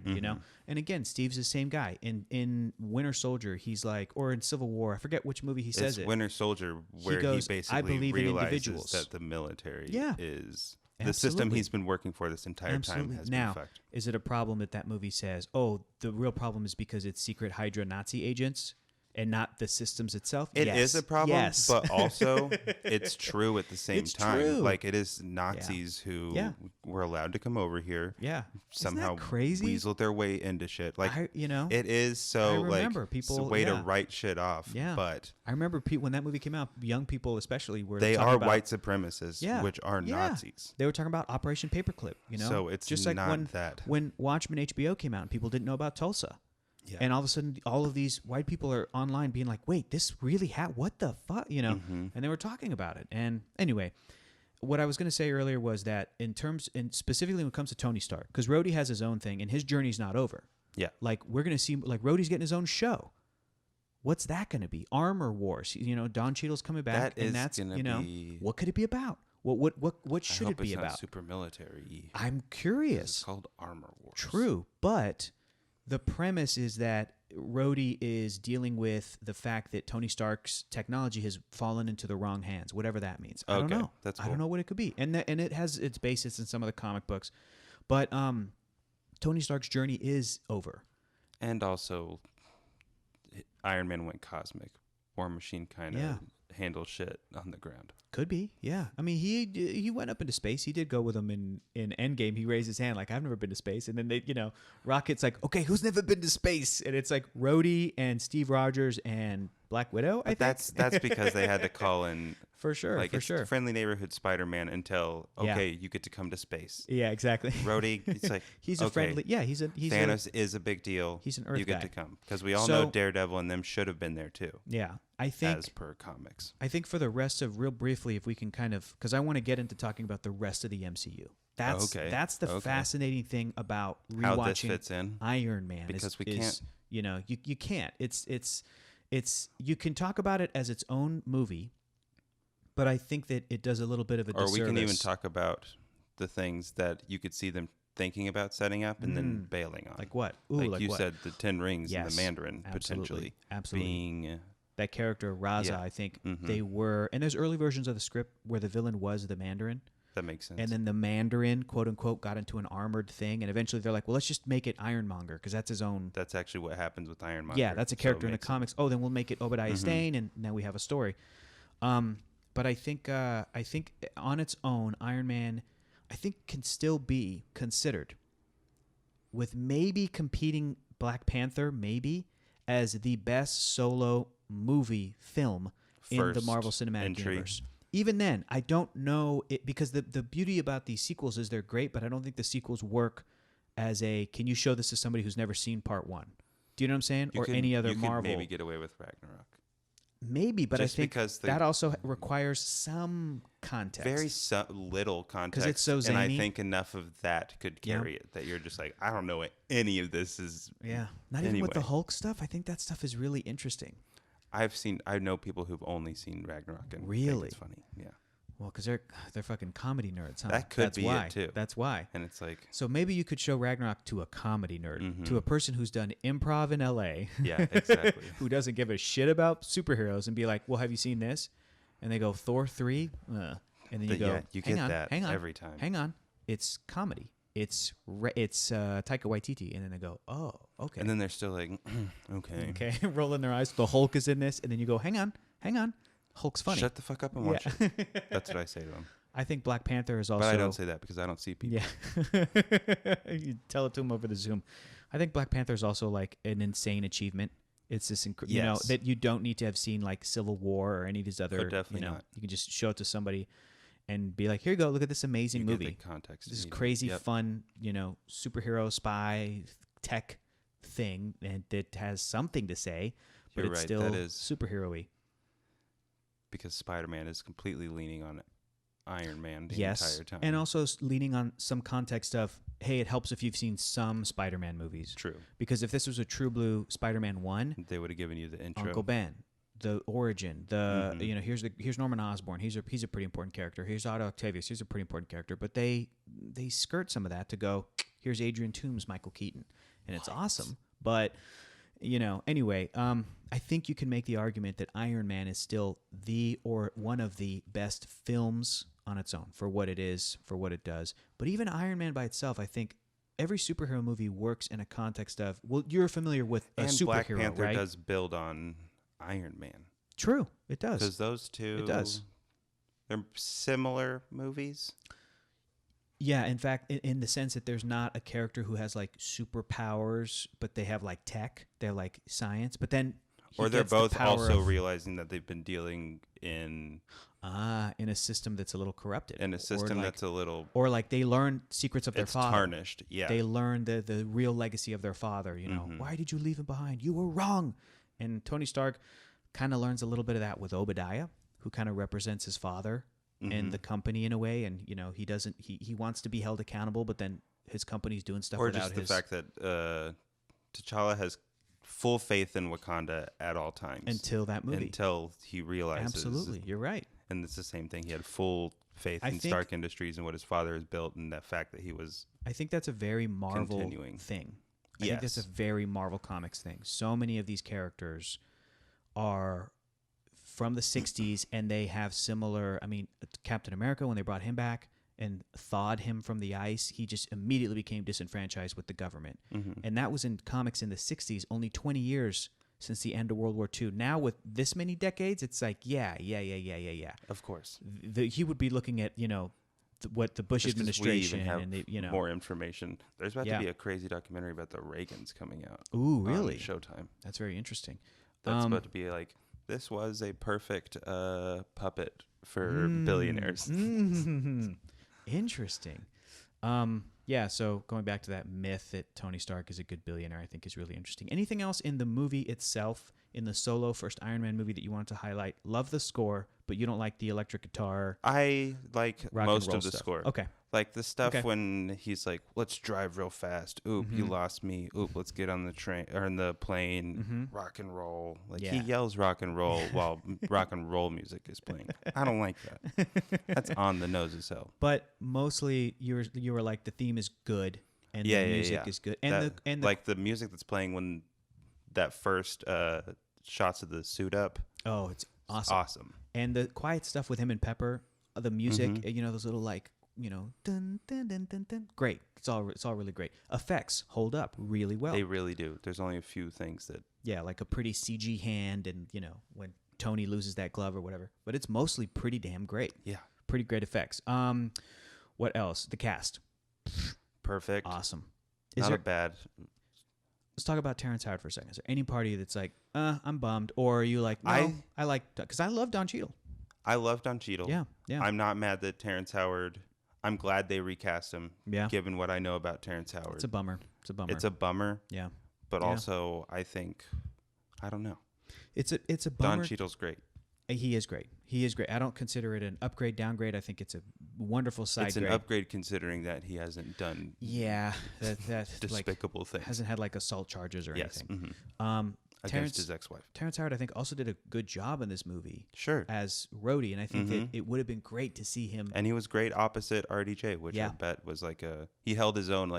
Speaker 2: And again, Steve's the same guy. In Winter Soldier, he's like, or in Civil War, I forget which movie he says
Speaker 1: It's
Speaker 2: it.
Speaker 1: Winter Soldier where
Speaker 2: goes,
Speaker 1: he basically
Speaker 2: "I believe in
Speaker 1: realizes
Speaker 2: individuals."
Speaker 1: that the military
Speaker 2: Yeah.
Speaker 1: is the system
Speaker 2: Absolutely.
Speaker 1: he's been working for this entire time has
Speaker 2: Now,
Speaker 1: been fucked.
Speaker 2: is it a problem that movie says, oh, the real problem is because it's secret Hydra Nazi agents? and not the systems itself.
Speaker 1: It
Speaker 2: yes.
Speaker 1: is a problem,
Speaker 2: yes.
Speaker 1: but also it's true at the same
Speaker 2: It's
Speaker 1: time.
Speaker 2: true.
Speaker 1: Like it is Nazis who were allowed to come over here.
Speaker 2: Yeah.
Speaker 1: Somehow
Speaker 2: Isn't that crazy?
Speaker 1: weasel their way into shit. Like it is
Speaker 2: I remember
Speaker 1: like
Speaker 2: people,
Speaker 1: it's a way to write shit off.
Speaker 2: Yeah.
Speaker 1: But
Speaker 2: I remember when that movie came out, young people especially were
Speaker 1: they
Speaker 2: talking
Speaker 1: are
Speaker 2: about,
Speaker 1: white supremacists, which are Nazis.
Speaker 2: They were talking about Operation Paperclip,
Speaker 1: So it's
Speaker 2: just like
Speaker 1: not
Speaker 2: when Watchmen HBO came out and people didn't know about Tulsa.
Speaker 1: Yeah.
Speaker 2: And all of a sudden, all of these white people are online being like, wait, this really what the fuck? And they were talking about it. And anyway, what I was going to say earlier was that and specifically when it comes to Tony Stark, because Rhodey has his own thing and his journey's not over.
Speaker 1: Yeah.
Speaker 2: Like, we're going to see, like, Rhodey's getting his own show. What's that going to be? Armor Wars. Don Cheadle's coming back. That's going to be... What could it be about? What should it be about?
Speaker 1: Not super military.
Speaker 2: I'm curious.
Speaker 1: It's called Armor Wars.
Speaker 2: True, but the premise is that Rhodey is dealing with the fact that Tony Stark's technology has fallen into the wrong hands, whatever that means. I don't know.
Speaker 1: That's cool.
Speaker 2: I don't know what it could be, and it has its basis in some of the comic books, but Tony Stark's journey is over.
Speaker 1: And also, Iron Man went cosmic. War Machine kind of handles shit on the ground.
Speaker 2: Could be, yeah. I mean, he went up into space. He did go with them in Endgame. He raised his hand like, I've never been to space. And then they, Rocket's like, okay, who's never been to space? And it's like Rhodey and Steve Rogers and Black Widow. I think
Speaker 1: that's because they had to call in.
Speaker 2: For sure,
Speaker 1: like it's Friendly Neighborhood Spider-Man until you get to come to space.
Speaker 2: Yeah, exactly.
Speaker 1: Rhodey, it's like
Speaker 2: he's a friendly. Yeah, he's
Speaker 1: Thanos is a big deal.
Speaker 2: He's an Earth
Speaker 1: You get
Speaker 2: guy.
Speaker 1: to come because we all know Daredevil and them should have been there too.
Speaker 2: Yeah, I think
Speaker 1: as per comics.
Speaker 2: I think for the rest of real briefly, if we can kind of because I want to get into talking about the rest of the MCU. That's the fascinating thing about rewatching
Speaker 1: how this fits in
Speaker 2: Iron Man
Speaker 1: because we can't.
Speaker 2: You can't. It's you can talk about it as its own movie. But I think that it does a little bit of a disservice.
Speaker 1: Or we can even talk about the things that you could see them thinking about setting up and then bailing on.
Speaker 2: Like what?
Speaker 1: Ooh, like you said, the 10 Rings and the Mandarin potentially being...
Speaker 2: that character, Raza, I think they were... And there's early versions of the script where the villain was the Mandarin.
Speaker 1: That makes sense.
Speaker 2: And then the Mandarin, quote unquote, got into an armored thing. And eventually they're like, well, let's just make it Ironmonger because that's his own...
Speaker 1: That's actually what happens with Ironmonger.
Speaker 2: Yeah, that's a character in the comics. Oh, then we'll make it Obadiah Stane and now we have a story. But I think on its own, Iron Man, I think can still be considered with maybe competing Black Panther, maybe as the best solo movie film in the Marvel Cinematic Universe. Even then, I don't know it because the beauty about these sequels is they're great, but I don't think the sequels work as can you show this to somebody who's never seen part one? Do you know what I'm saying? Any other Marvel.
Speaker 1: You could maybe get away with Ragnarok.
Speaker 2: Maybe, but
Speaker 1: just
Speaker 2: I think
Speaker 1: because
Speaker 2: that also requires some context.
Speaker 1: Very little context.
Speaker 2: Because it's so zany.
Speaker 1: And I think enough of that could carry it that you're just like, I don't know what any of this is.
Speaker 2: Yeah. Not even with the Hulk stuff. I think that stuff is really interesting.
Speaker 1: I know people who've only seen Ragnarok and
Speaker 2: really?
Speaker 1: think it's funny. Yeah.
Speaker 2: Well, because they're fucking comedy nerds, huh?
Speaker 1: That could be it too.
Speaker 2: That's why.
Speaker 1: And it's like,
Speaker 2: so maybe you could show Ragnarok to a comedy nerd, to a person who's done improv in LA.
Speaker 1: Yeah, exactly.
Speaker 2: Who doesn't give a shit about superheroes and be like, well, have you seen this? And they go, Thor 3? And then you go,
Speaker 1: yeah, you get that every time.
Speaker 2: Hang on. It's comedy. It's Taika Waititi. And then they go, oh, okay.
Speaker 1: And then they're still like, okay.
Speaker 2: Okay, rolling their eyes. The Hulk is in this. And then you go, hang on. Hulk's funny.
Speaker 1: Shut the fuck up and watch it. That's what I say to them.
Speaker 2: I think Black Panther is also...
Speaker 1: But I don't say that because I don't see people.
Speaker 2: Yeah. You tell it to them over the Zoom. I think Black Panther is also like an insane achievement. It's this, that you don't need to have seen like Civil War or any of these other,
Speaker 1: definitely not.
Speaker 2: You can just show it to somebody and be like, here you go, look at this amazing movie.
Speaker 1: Get the context.
Speaker 2: This crazy, fun, superhero, spy, tech thing and that has something to say, but it's still superhero-y.
Speaker 1: Because Spider-Man is completely leaning on Iron Man the entire time.
Speaker 2: And also leaning on some context of, hey, it helps if you've seen some Spider-Man movies.
Speaker 1: True.
Speaker 2: Because if this was a True Blue Spider-Man 1...
Speaker 1: They would have given you the intro.
Speaker 2: Uncle Ben, the origin, here's Norman Osborn. He's a pretty important character. Here's Otto Octavius. He's a pretty important character. But they skirt some of that to go, here's Adrian Toomes, Michael Keaton. And it's awesome. But... anyway, I think you can make the argument that Iron Man is still one of the best films on its own for what it is, for what it does. But even Iron Man by itself, I think every superhero movie works in a context of, well, you're familiar with a superhero,
Speaker 1: Black Panther
Speaker 2: right?
Speaker 1: does build on Iron Man.
Speaker 2: True, it does.
Speaker 1: Because those two,
Speaker 2: it does.
Speaker 1: They're similar movies.
Speaker 2: Yeah, in fact, in the sense that there's not a character who has like superpowers, but they have like tech. They're like science, but then
Speaker 1: or they're both also realizing that they've been dealing in
Speaker 2: a system that's a little corrupted,
Speaker 1: in a system that's a little,
Speaker 2: or like they learn secrets of their father.
Speaker 1: Tarnished. Yeah,
Speaker 2: they learn the real legacy of their father. You know, why did you leave him behind? You were wrong. And Tony Stark kind of learns a little bit of that with Obadiah, who kind of represents his father. And the company in a way, and you know he wants to be held accountable, but then his company's doing stuff without his.
Speaker 1: Or just the fact that T'Challa has full faith in Wakanda at all times
Speaker 2: until that movie,
Speaker 1: until he realizes.
Speaker 2: Absolutely, you're right.
Speaker 1: And it's the same thing. He had full faith in Stark Industries and what his father has built, and that fact that he was.
Speaker 2: I think that's a very Marvel thing. I think that's a very Marvel Comics thing. So many of these characters are from the 60s, and they have similar. I mean, Captain America, when they brought him back and thawed him from the ice, he just immediately became disenfranchised with the government. And that was in comics in the 60s, only 20 years since the end of World War II. Now, with this many decades, it's like, yeah.
Speaker 1: Of course.
Speaker 2: He would be looking at, you know, what the Bush administration
Speaker 1: and
Speaker 2: they, you know,
Speaker 1: more information. There's about to be a crazy documentary about the Reagans coming out.
Speaker 2: Ooh, really?
Speaker 1: On Showtime.
Speaker 2: That's very interesting.
Speaker 1: That's about to be like, this was a perfect puppet for billionaires.
Speaker 2: Interesting. Yeah, so going back to that myth that Tony Stark is a good billionaire, I think is really interesting. Anything else in the movie itself, in the solo first Iron Man movie that you wanted to highlight? Love the score, but you don't like the electric guitar.
Speaker 1: I like most of the score.
Speaker 2: Okay.
Speaker 1: Like the stuff when he's like, let's drive real fast. Oop, you lost me. Oop, let's get on the train or in the plane. Rock and roll. Like he yells rock and roll while rock and roll music is playing. I don't like that. That's on the nose as hell.
Speaker 2: But mostly you were like, the theme is good and the music is good. And
Speaker 1: the music that's playing when that first shots of the suit up.
Speaker 2: Oh, it's awesome.
Speaker 1: It's awesome.
Speaker 2: And the quiet stuff with him and Pepper, the music, you know, those little like, you know, dun dun dun dun dun. Great. It's all really great. Effects hold up really well.
Speaker 1: They really do. There's only a few things that
Speaker 2: like a pretty CG hand, and you know when Tony loses that glove or whatever. But it's mostly pretty damn great.
Speaker 1: Yeah,
Speaker 2: pretty great effects. What else? The cast.
Speaker 1: Perfect.
Speaker 2: Awesome.
Speaker 1: Not a bad.
Speaker 2: Let's talk about Terrence Howard for a second. Is there any party that's like, I'm bummed, or are you like, no, I like, because I love Don Cheadle.
Speaker 1: I love Don Cheadle.
Speaker 2: Yeah.
Speaker 1: I'm not mad that Terrence Howard. I'm glad they recast him.
Speaker 2: Yeah.
Speaker 1: Given what I know about Terrence Howard,
Speaker 2: it's a bummer.
Speaker 1: Yeah. But also, I think, I don't know.
Speaker 2: It's a bummer.
Speaker 1: Don Cheadle's great.
Speaker 2: He is great. I don't consider it an upgrade, downgrade. I think it's a wonderful side grade.
Speaker 1: It's an upgrade considering that he hasn't done
Speaker 2: that
Speaker 1: despicable
Speaker 2: like,
Speaker 1: things.
Speaker 2: Hasn't had like assault charges or anything.
Speaker 1: Against his ex-wife.
Speaker 2: Terrence Howard, I think, also did a good job in this movie.
Speaker 1: Sure.
Speaker 2: As Rhodey, and I think that it would have been great to see him.
Speaker 1: And he was great opposite RDJ, which I bet was like he held his own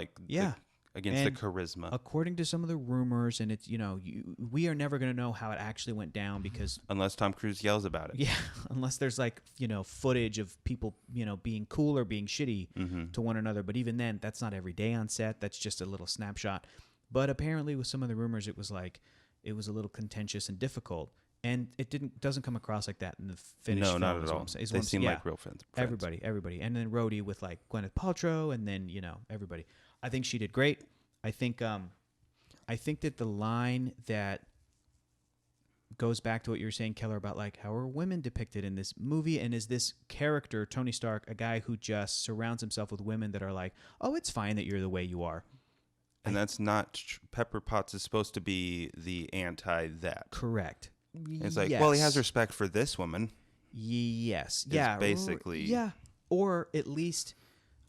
Speaker 1: against the charisma.
Speaker 2: According to some of the rumors, and it's, you know, we are never going to know how it actually went down because
Speaker 1: unless Tom Cruise yells about it.
Speaker 2: Yeah, unless there's like, you know, footage of people, you know, being cool or being shitty to one another. But even then, that's not every day on set. That's just a little snapshot. But apparently, with some of the rumors, it was a little contentious and difficult, and it doesn't come across like that in the finished film.
Speaker 1: No, not at all. They seem like real friends.
Speaker 2: Everybody, and then Rhodey with like Gwyneth Paltrow, and then, you know, everybody. I think she did great. I think that the line that goes back to what you were saying, Keller, about like how are women depicted in this movie, and is this character Tony Stark a guy who just surrounds himself with women that are like, oh, it's fine that you're the way you are.
Speaker 1: And that's not Pepper Potts is supposed to be the anti that.
Speaker 2: Correct.
Speaker 1: It's like, well, he has respect for this woman.
Speaker 2: Yes.
Speaker 1: Basically.
Speaker 2: Yeah. Or at least,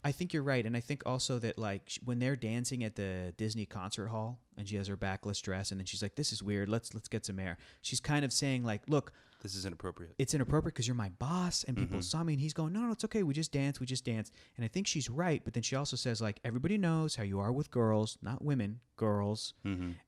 Speaker 2: I think you're right. And I think also that like when they're dancing at the Disney concert hall and she has her backless dress and then she's like, this is weird. Let's get some air. She's kind of saying like, look,
Speaker 1: this is inappropriate.
Speaker 2: It's inappropriate because you're my boss and people saw me. And he's going, no, it's okay. We just dance. And I think she's right. But then she also says, like, everybody knows how you are with girls, not women, girls.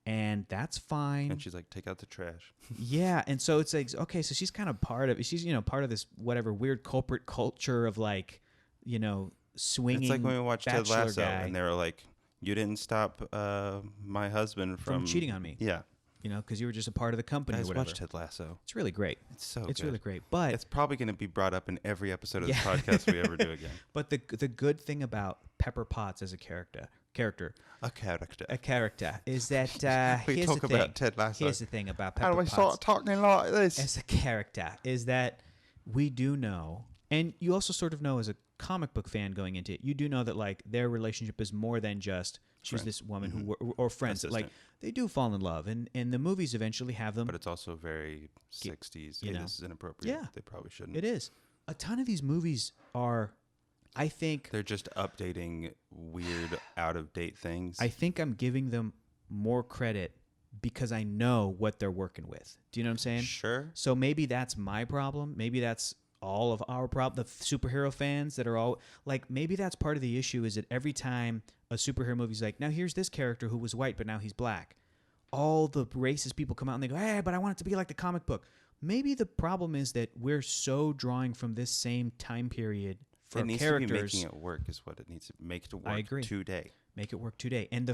Speaker 2: And that's fine.
Speaker 1: And she's like, take out the trash.
Speaker 2: Yeah. And so it's like, okay, so she's kind of part of it. She's, you know, part of this whatever weird corporate culture of like, you know, swinging.
Speaker 1: It's like when we watched Ted Lasso
Speaker 2: guy.
Speaker 1: and they were like, you didn't stop my husband from
Speaker 2: cheating on me.
Speaker 1: Yeah.
Speaker 2: you know, because you were just a part of the company or whatever.
Speaker 1: Watch Ted Lasso.
Speaker 2: It's really great.
Speaker 1: It's
Speaker 2: good. Really great.
Speaker 1: But it's probably going to be brought up in every episode of this podcast we ever do again.
Speaker 2: But the good thing about Pepper Potts as a character is that
Speaker 1: we talk about Ted Lasso.
Speaker 2: Here's the thing about Pepper Potts.
Speaker 1: How do I start talking like this?
Speaker 2: As a character is that we do know, and you also sort of know as a comic book fan going into it, you do know that like their relationship is more than just she's this woman who or friends. Like they do fall in love, and the movies eventually have them.
Speaker 1: But it's also very 60s.
Speaker 2: You know?
Speaker 1: This is inappropriate.
Speaker 2: Yeah,
Speaker 1: they probably shouldn't.
Speaker 2: It is. A ton of these movies are. I think
Speaker 1: they're just updating weird, out-of-date things.
Speaker 2: I think I'm giving them more credit because I know what they're working with. Do you know what I'm saying?
Speaker 1: Sure.
Speaker 2: So maybe that's my problem. Maybe that's all of our problem. The superhero fans that are all like, maybe that's part of the issue is that every time a superhero movie's like, now here's this character who was white, but now he's black. All the racist people come out and they go, hey, but I want it to be like the comic book. Maybe the problem is that we're so drawing from this same time period for
Speaker 1: it needs
Speaker 2: characters.
Speaker 1: To be making it work is what it needs to make it work.
Speaker 2: I agree.
Speaker 1: Today.
Speaker 2: Make it work today. And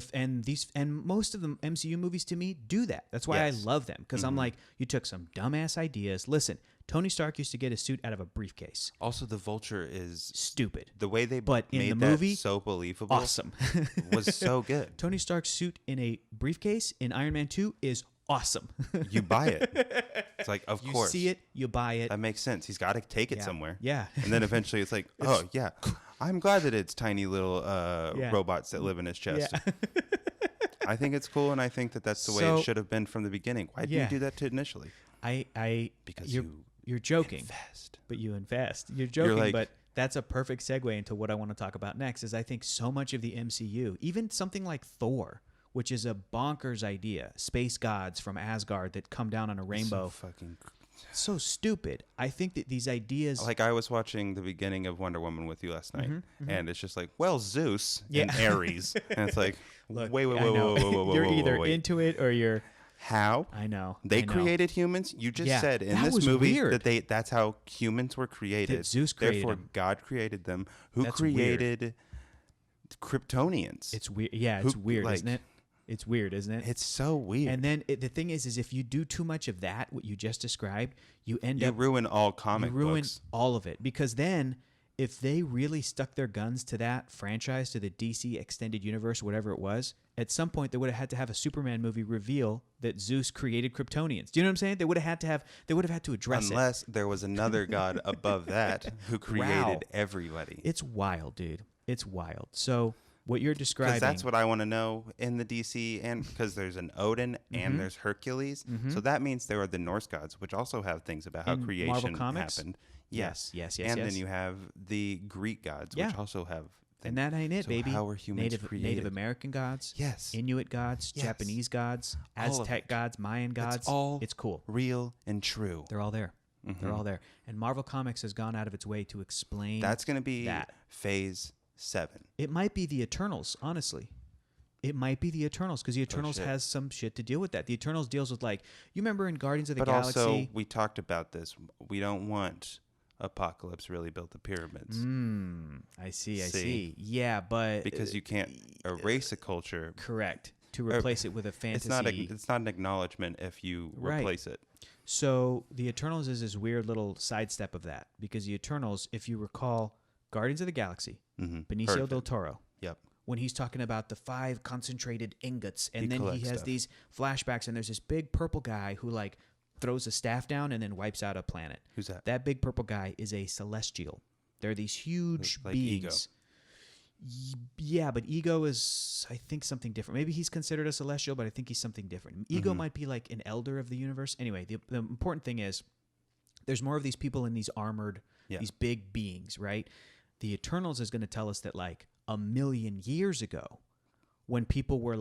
Speaker 2: most of the MCU movies to me do that. That's why I love them because I'm like, you took some dumbass ideas. Listen, Tony Stark used to get his suit out of a briefcase.
Speaker 1: Also, the Vulture is
Speaker 2: stupid.
Speaker 1: The way they
Speaker 2: made
Speaker 1: in the movie so believable,
Speaker 2: awesome,
Speaker 1: was so good.
Speaker 2: Tony Stark's suit in a briefcase in Iron Man 2 is awesome.
Speaker 1: You buy it. It's like, of course.
Speaker 2: You see it, you buy it.
Speaker 1: That makes sense. He's got to take it somewhere.
Speaker 2: Yeah.
Speaker 1: And then eventually it's like, oh, yeah. I'm glad that it's tiny little robots that live in his chest.
Speaker 2: Yeah.
Speaker 1: I think it's cool, and I think that that's the way it should have been from the beginning. Why didn't you do that to initially?
Speaker 2: Because you're joking.
Speaker 1: Invest.
Speaker 2: But you invest. You're joking, but that's a perfect segue into what I want to talk about next is I think so much of the MCU, even something like Thor, which is a bonkers idea, space gods from Asgard that come down on a rainbow. So stupid. I think that these ideas...
Speaker 1: Like I was watching the beginning of Wonder Woman with you last night, and it's just like, well, Zeus and Ares. And it's like,
Speaker 2: look,
Speaker 1: wait.
Speaker 2: You're either into it or you're...
Speaker 1: How?
Speaker 2: I know.
Speaker 1: They created humans? You just said in this movie that that's how humans were created.
Speaker 2: That Zeus created
Speaker 1: them. God created them. Who created Kryptonians?
Speaker 2: It's weird. Yeah, it's weird, isn't it? It's weird, isn't it?
Speaker 1: It's so weird.
Speaker 2: And then the thing is if you do too much of that, what you just described, you
Speaker 1: ruin all comic books. You ruin
Speaker 2: all of it. Because then, if they really stuck their guns to that franchise, to the DC Extended Universe, whatever it was, at some point they would have had to have a Superman movie reveal that Zeus created Kryptonians. Do you know what I'm saying? They would have had to address
Speaker 1: Unless there was another god above that who created everybody.
Speaker 2: It's wild, dude. It's wild. So... what you're describing...
Speaker 1: Because that's what I want to know in the DC, and because there's an Odin and there's Hercules. So that means there are the Norse gods, which also have things about how creation happened.
Speaker 2: Yes.
Speaker 1: And then you have the Greek gods, which also have things.
Speaker 2: And that ain't it,
Speaker 1: so
Speaker 2: baby.
Speaker 1: How were humans created?
Speaker 2: Native American gods.
Speaker 1: Yes.
Speaker 2: Inuit gods. Yes. Japanese gods. Aztec gods. Mayan gods.
Speaker 1: It's
Speaker 2: cool.
Speaker 1: Real and true.
Speaker 2: They're all there. They're all there. And Marvel Comics has gone out of its way to explain
Speaker 1: that's going to be Phase 7.
Speaker 2: It might be the Eternals, honestly. It might be the Eternals because the Eternals has some shit to deal with that. The Eternals deals with you remember in Guardians of the Galaxy?
Speaker 1: But also, we talked about this. We don't want Apocalypse really built the pyramids.
Speaker 2: I see. Yeah, but...
Speaker 1: because you can't erase a culture.
Speaker 2: Correct. To replace it with a fantasy...
Speaker 1: It's not an acknowledgement if you replace it.
Speaker 2: So the Eternals is this weird little sidestep of that because the Eternals, if you recall Guardians of the Galaxy, Benicio del Toro.
Speaker 1: Yep.
Speaker 2: When he's talking about the 5 concentrated ingots, and then he has these flashbacks, and there's this big purple guy who throws a staff down and then wipes out a planet.
Speaker 1: Who's that?
Speaker 2: That big purple guy is a celestial. They're these huge beings.
Speaker 1: Ego.
Speaker 2: Yeah, but Ego is, I think, something different. Maybe he's considered a celestial, but I think he's something different. Ego might be like an elder of the universe. Anyway, the important thing is there's more of these people in these armored, these big beings, right? The Eternals is going to tell us that 1,000,000 years ago, when people were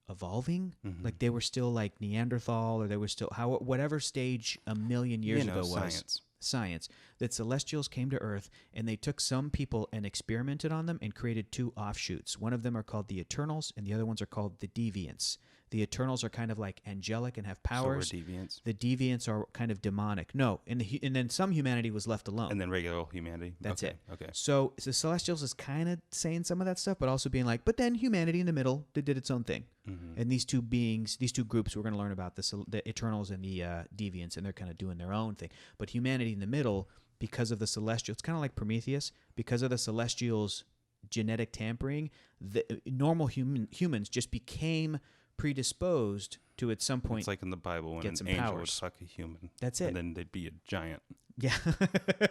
Speaker 2: evolving, they were still Neanderthal, or they were still whatever stage 1,000,000 years ago was. Science. That Celestials came to Earth and they took some people and experimented on them and created 2 offshoots. One of them are called the Eternals and the other ones are called the Deviants. The Eternals are kind of like angelic and have powers.
Speaker 1: So we're deviants.
Speaker 2: The deviants are kind of demonic. No, and then some humanity was left alone.
Speaker 1: And then regular humanity.
Speaker 2: That's
Speaker 1: okay.
Speaker 2: it.
Speaker 1: Okay.
Speaker 2: So the Celestials is kind of saying some of that stuff, but also being like, but then humanity in the middle, they did its own thing. Mm-hmm. And these two beings, these two groups, we're going to learn about the Eternals and the deviants, and they're kind of doing their own thing. But humanity in the middle, because of the Celestials, it's kind of like Prometheus, because of the Celestials' genetic tampering, the normal humans just became predisposed to at some point.
Speaker 1: It's like in the Bible when
Speaker 2: get
Speaker 1: an
Speaker 2: some
Speaker 1: angel
Speaker 2: powers.
Speaker 1: would fuck a human.
Speaker 2: That's it.
Speaker 1: And then they'd be a giant.
Speaker 2: Yeah,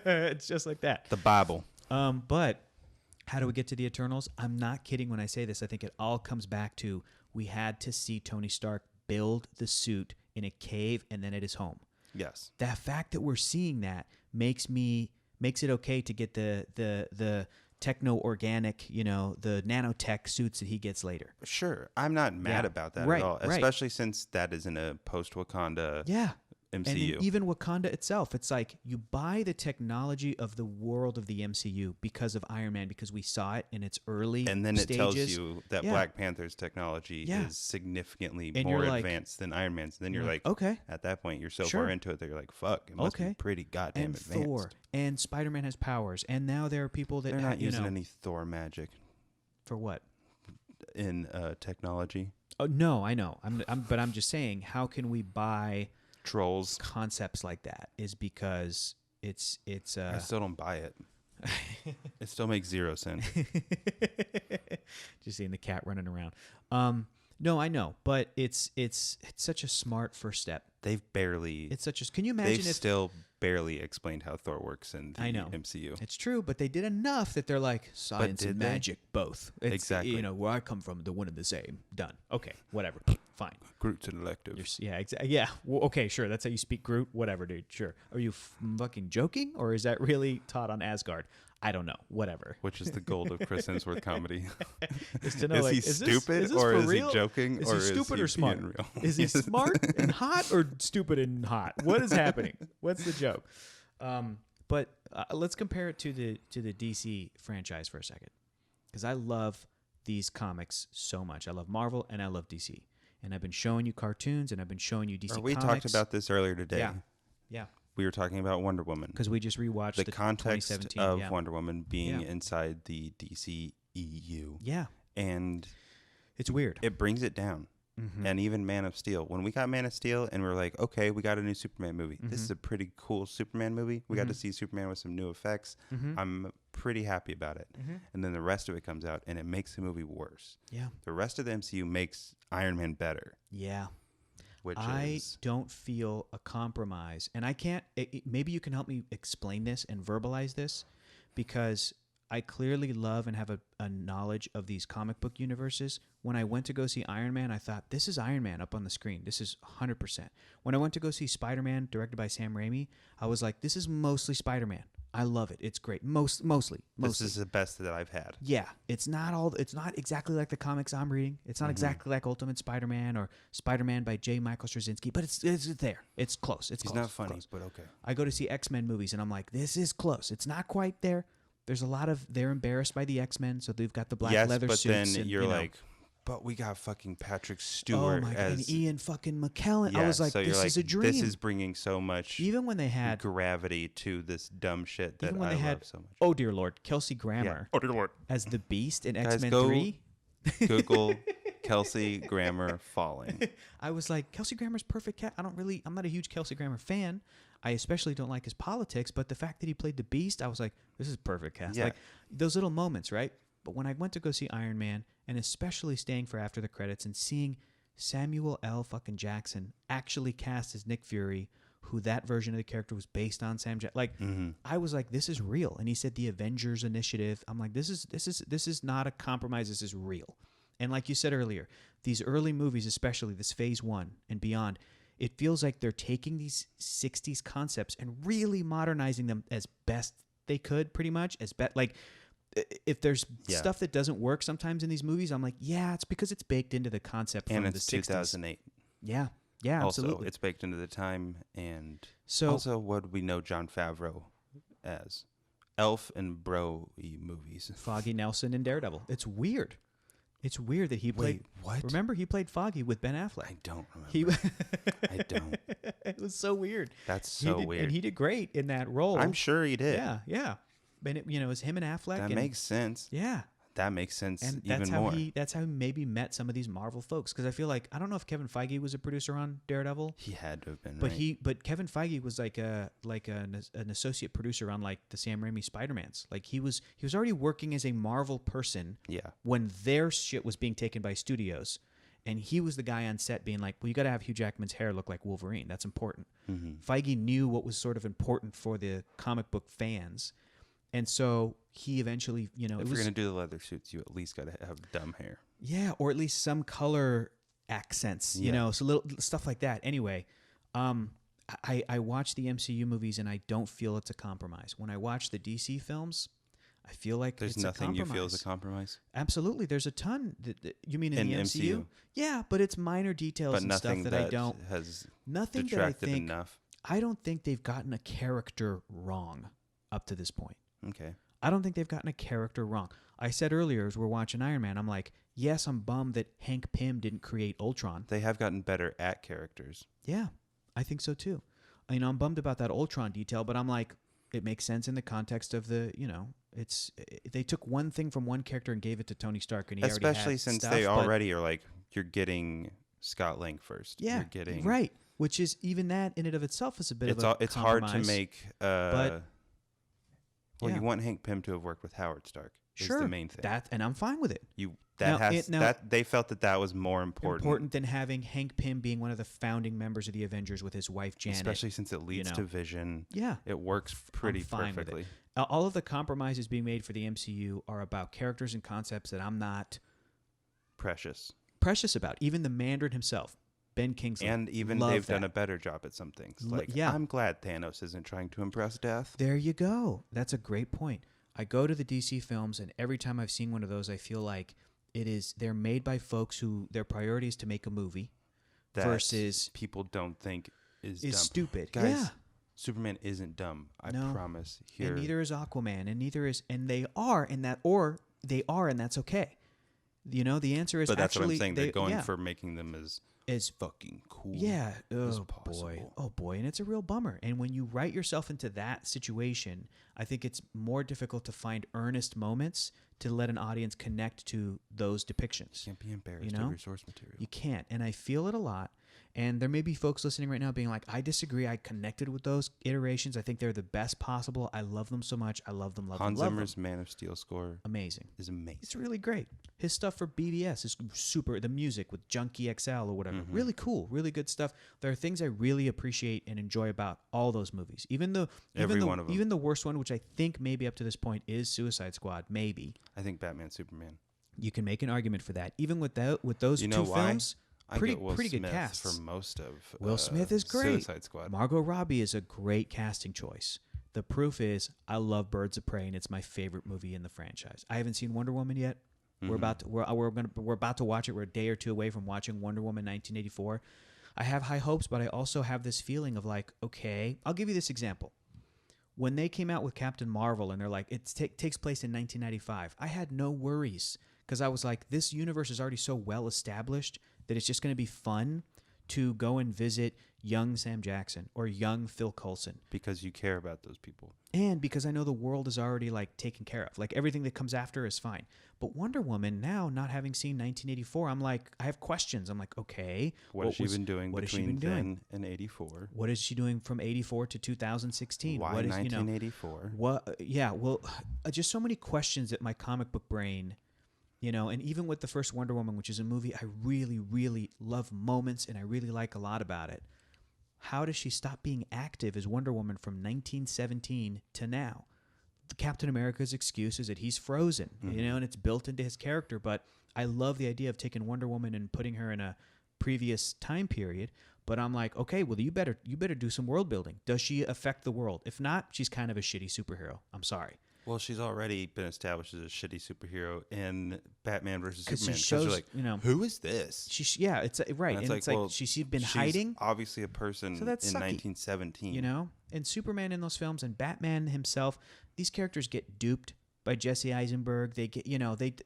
Speaker 2: it's just like that.
Speaker 1: The Bible.
Speaker 2: But how do we get to the Eternals? I'm not kidding when I say this. I think it all comes back to we had to see Tony Stark build the suit in a cave and then at his home.
Speaker 1: Yes.
Speaker 2: The fact that we're seeing that makes it okay to get the techno-organic, the nanotech suits that he gets later.
Speaker 1: Sure. I'm not mad about that at all, especially since that is in a post-Wakanda MCU.
Speaker 2: And even Wakanda itself, it's like you buy the technology of the world of the MCU because of Iron Man, because we saw it in its early stages.
Speaker 1: And then it tells you that Black Panther's technology is significantly more advanced than Iron Man's. And then you're like,
Speaker 2: okay.
Speaker 1: At that point, you're so far into it that you're like, fuck, it must be pretty goddamn
Speaker 2: and
Speaker 1: advanced.
Speaker 2: Thor, and Spider-Man has powers. And now there are people that...
Speaker 1: They're not using any Thor magic.
Speaker 2: For what?
Speaker 1: In technology.
Speaker 2: Oh, no, I know. But I'm just saying, how can we buy...
Speaker 1: Trolls
Speaker 2: concepts like that is because it's
Speaker 1: I still don't buy it. It still makes 0 sense.
Speaker 2: Just seeing the cat running around. No, I know, but it's such a smart first step.
Speaker 1: They've barely.
Speaker 2: It's such a. Can you imagine
Speaker 1: they've still barely explained how Thor works in the MCU.
Speaker 2: It's true, but they did enough that they're like science and magic both. It's,
Speaker 1: exactly.
Speaker 2: Where I come from, they're one and the same. Done. Okay, whatever. Fine.
Speaker 1: Groot's an elective.
Speaker 2: Yeah. Well, okay, sure. That's how you speak Groot. Whatever, dude. Sure. Are you fucking joking, or is that really taught on Asgard? I don't know. Whatever.
Speaker 1: Which is the goal of Chris Hemsworth comedy.
Speaker 2: Is to know,
Speaker 1: is he stupid or is he joking?
Speaker 2: Is he stupid or smart?
Speaker 1: Real?
Speaker 2: Is he smart and hot or stupid and hot? What is happening? What's the joke? But let's compare it to the DC franchise for a second, because I love these comics so much. I love Marvel and I love DC, and I've been showing you cartoons and I've been showing you DC comics.
Speaker 1: We talked about this earlier today.
Speaker 2: Yeah.
Speaker 1: We were talking about Wonder Woman.
Speaker 2: Because we just rewatched the
Speaker 1: context
Speaker 2: 2017
Speaker 1: of Wonder Woman being inside the DC EU.
Speaker 2: Yeah.
Speaker 1: And
Speaker 2: it's weird.
Speaker 1: It brings it down. Mm-hmm. And even Man of Steel. When we got Man of Steel and we're like, okay, we got a new Superman movie. Mm-hmm. This is a pretty cool Superman movie. We got to see Superman with some new effects. Mm-hmm. I'm pretty happy about it. Mm-hmm. And then the rest of it comes out and it makes the movie worse.
Speaker 2: Yeah.
Speaker 1: The rest of the MCU makes Iron Man better.
Speaker 2: Yeah. I don't feel a compromise, and I can't. Maybe you can help me explain this and verbalize this, because I clearly love and have a knowledge of these comic book universes. When I went to go see Iron Man, I thought, this is Iron Man up on the screen. This is 100%. When I went to go see Spider-Man, directed by Sam Raimi, I was like, this is mostly Spider-Man. I love it. It's great. Mostly.
Speaker 1: This is the best that I've had.
Speaker 2: Yeah. It's not exactly like the comics I'm reading. It's not exactly like Ultimate Spider-Man or Spider-Man by J. Michael Straczynski, but it's there. It's close. He's
Speaker 1: not funny, but okay.
Speaker 2: I go to see X-Men movies and I'm like, this is close. It's not quite there. There's a lot of, they're embarrassed by the X-Men, so they've got the black leather suits.
Speaker 1: Yes, but then you're like, but we got fucking Patrick Stewart
Speaker 2: and Ian fucking McKellen. Yeah, I was like, so this is a dream.
Speaker 1: This is bringing so much
Speaker 2: even when they had
Speaker 1: gravity to this dumb shit that I love so much.
Speaker 2: Oh dear Lord, Kelsey Grammer.
Speaker 1: Yeah. Oh dear Lord,
Speaker 2: as the Beast in X-Men 3.
Speaker 1: Google Kelsey Grammer falling.
Speaker 2: I was like, Kelsey Grammer's perfect cat. I'm not a huge Kelsey Grammer fan. I especially don't like his politics, but the fact that he played the Beast, I was like, this is perfect cast. Yeah. Like those little moments, right? But when I went to go see Iron Man, and especially staying for after the credits and seeing Samuel L. fucking Jackson actually cast as Nick Fury, who that version of the character was based on I was like, this is real. And he said the Avengers Initiative. I'm like, this is not a compromise. This is real. And like you said earlier, these early movies, especially this Phase 1 and beyond, it feels like they're taking these 60s concepts and really modernizing them as best they could, pretty much. If there's stuff that doesn't work sometimes in these movies, I'm like, yeah, it's because it's baked into the concept from the 60s.
Speaker 1: 2008.
Speaker 2: Yeah,
Speaker 1: also,
Speaker 2: absolutely.
Speaker 1: It's baked into the time, and also what we know Jon Favreau as. Elf and bro-y movies.
Speaker 2: Foggy Nelson and Daredevil. It's weird. It's weird that he played.
Speaker 1: Wait, what?
Speaker 2: Remember, he played Foggy with Ben Affleck.
Speaker 1: I don't remember. I don't.
Speaker 2: It was so weird.
Speaker 1: That's so weird.
Speaker 2: And he did great in that role.
Speaker 1: I'm sure he did.
Speaker 2: Yeah. And it was him and Affleck.
Speaker 1: That makes sense.
Speaker 2: Yeah.
Speaker 1: That makes sense
Speaker 2: and
Speaker 1: even more.
Speaker 2: That's how he maybe met some of these Marvel folks. Because I feel like, I don't know if Kevin Feige was a producer on Daredevil.
Speaker 1: He had to have been,
Speaker 2: But Kevin Feige was like an associate producer on like the Sam Raimi Spider-Mans. Like he was already working as a Marvel person when their shit was being taken by studios. And he was the guy on set being like, well, you got to have Hugh Jackman's hair look like Wolverine. That's important. Mm-hmm. Feige knew what was sort of important for the comic book fans. And so he eventually,
Speaker 1: if you're going to do the leather suits, you at least got to have dumb hair.
Speaker 2: Yeah, or at least some color accents, so little stuff like that. Anyway, I watch the MCU movies and I don't feel it's a compromise. When I watch the DC films, I feel like
Speaker 1: there's nothing you feel is a compromise.
Speaker 2: Absolutely, there's a ton. You mean in the MCU? Yeah, but it's minor details and stuff that I don't. Nothing that I think.
Speaker 1: Enough.
Speaker 2: I don't think they've gotten a character wrong up to this point.
Speaker 1: Okay.
Speaker 2: I don't think they've gotten a character wrong. I said earlier as we're watching Iron Man, I'm like, yes, I'm bummed that Hank Pym didn't create Ultron.
Speaker 1: They have gotten better at characters.
Speaker 2: Yeah, I think so too. I'm bummed about that Ultron detail, but I'm like, it makes sense in the context of the, they took one thing from one character and gave it to Tony Stark, and he already had
Speaker 1: especially since
Speaker 2: stuff,
Speaker 1: they already are like, you're getting Scott Lang first.
Speaker 2: Yeah,
Speaker 1: you're getting
Speaker 2: right. Which is even that in and of itself is a bit of a
Speaker 1: it's
Speaker 2: compromise.
Speaker 1: hard to make. You want Hank Pym to have worked with Howard Stark.
Speaker 2: Sure,
Speaker 1: is the main thing.
Speaker 2: And I'm fine with it.
Speaker 1: They felt that was more important
Speaker 2: than having Hank Pym being one of the founding members of the Avengers with his wife Janet.
Speaker 1: Especially since it leads to Vision.
Speaker 2: Yeah,
Speaker 1: it works pretty perfectly.
Speaker 2: All of the compromises being made for the MCU are about characters and concepts that I'm not precious about. Even the Mandarin himself, Ben Kingsley,
Speaker 1: and even they've done a better job at some things. I'm glad Thanos isn't trying to impress Death.
Speaker 2: There you go. That's a great point. I go to the DC films, and every time I've seen one of those, I feel like they're made by folks who their priority is to make a movie versus
Speaker 1: people don't think is
Speaker 2: dumb.
Speaker 1: Stupid. Guys, Superman isn't dumb. I promise.
Speaker 2: And neither is Aquaman, and they are, and that's okay. The answer is
Speaker 1: but that's
Speaker 2: actually,
Speaker 1: what I'm saying. They're going for making them as fucking cool.
Speaker 2: Yeah.
Speaker 1: As
Speaker 2: boy. Oh boy. And it's a real bummer. And when you write yourself into that situation, I think it's more difficult to find earnest moments to let an audience connect to those depictions.
Speaker 1: You can't be embarrassed of your source material.
Speaker 2: You can't. And I feel it a lot. And there may be folks listening right now being like, I disagree. I connected with those iterations. I think they're the best possible. I love them so much. I love them.
Speaker 1: Hans Zimmer's Man of Steel score
Speaker 2: is amazing. It's really great. His stuff for BVS is super. The music with Junkie XL or whatever. Mm-hmm. Really cool. Really good stuff. There are things I really appreciate and enjoy about all those movies. Even one of them. Even the worst one, which I think maybe up to this point is Suicide Squad. Maybe.
Speaker 1: I think Batman Superman.
Speaker 2: You can make an argument for that. Even with those two films. Pretty good cast
Speaker 1: for most of.
Speaker 2: Will Smith is great.
Speaker 1: Suicide Squad.
Speaker 2: Margot Robbie is a great casting choice. The proof is I love Birds of Prey, and it's my favorite movie in the franchise. I haven't seen Wonder Woman yet. Mm-hmm. We're about to watch it. We're a day or two away from watching Wonder Woman 1984. I have high hopes, but I also have this feeling of like, okay, I'll give you this example. When they came out with Captain Marvel, and they're like, it takes place in 1995, I had no worries because I was like, this universe is already so well established that it's just going to be fun to go and visit young Sam Jackson or young Phil Coulson.
Speaker 1: Because you care about those people.
Speaker 2: And because I know the world is already like taken care of. Like everything that comes after is fine. But Wonder Woman now, not having seen 1984, I'm like, I have questions. I'm like, okay.
Speaker 1: What has she been doing between then and 84?
Speaker 2: What is she doing from 84 to 2016?
Speaker 1: Why 1984?
Speaker 2: Just so many questions that my comic book brain... and even with the first Wonder Woman, which is a movie I really, really love moments and I really like a lot about it, how does she stop being active as Wonder Woman from 1917 to now? Captain America's excuse is that he's frozen, and it's built into his character. But I love the idea of taking Wonder Woman and putting her in a previous time period. But I'm like, okay, well, you better do some world building. Does she affect the world? If not, she's kind of a shitty superhero. I'm sorry.
Speaker 1: Well, she's already been established as a shitty superhero in Batman versus Superman.
Speaker 2: Because you're
Speaker 1: like, who is this?
Speaker 2: It's right. And it's like she's been hiding.
Speaker 1: Obviously a person in 1917.
Speaker 2: And Superman in those films and Batman himself, these characters get duped by Jesse Eisenberg. They get,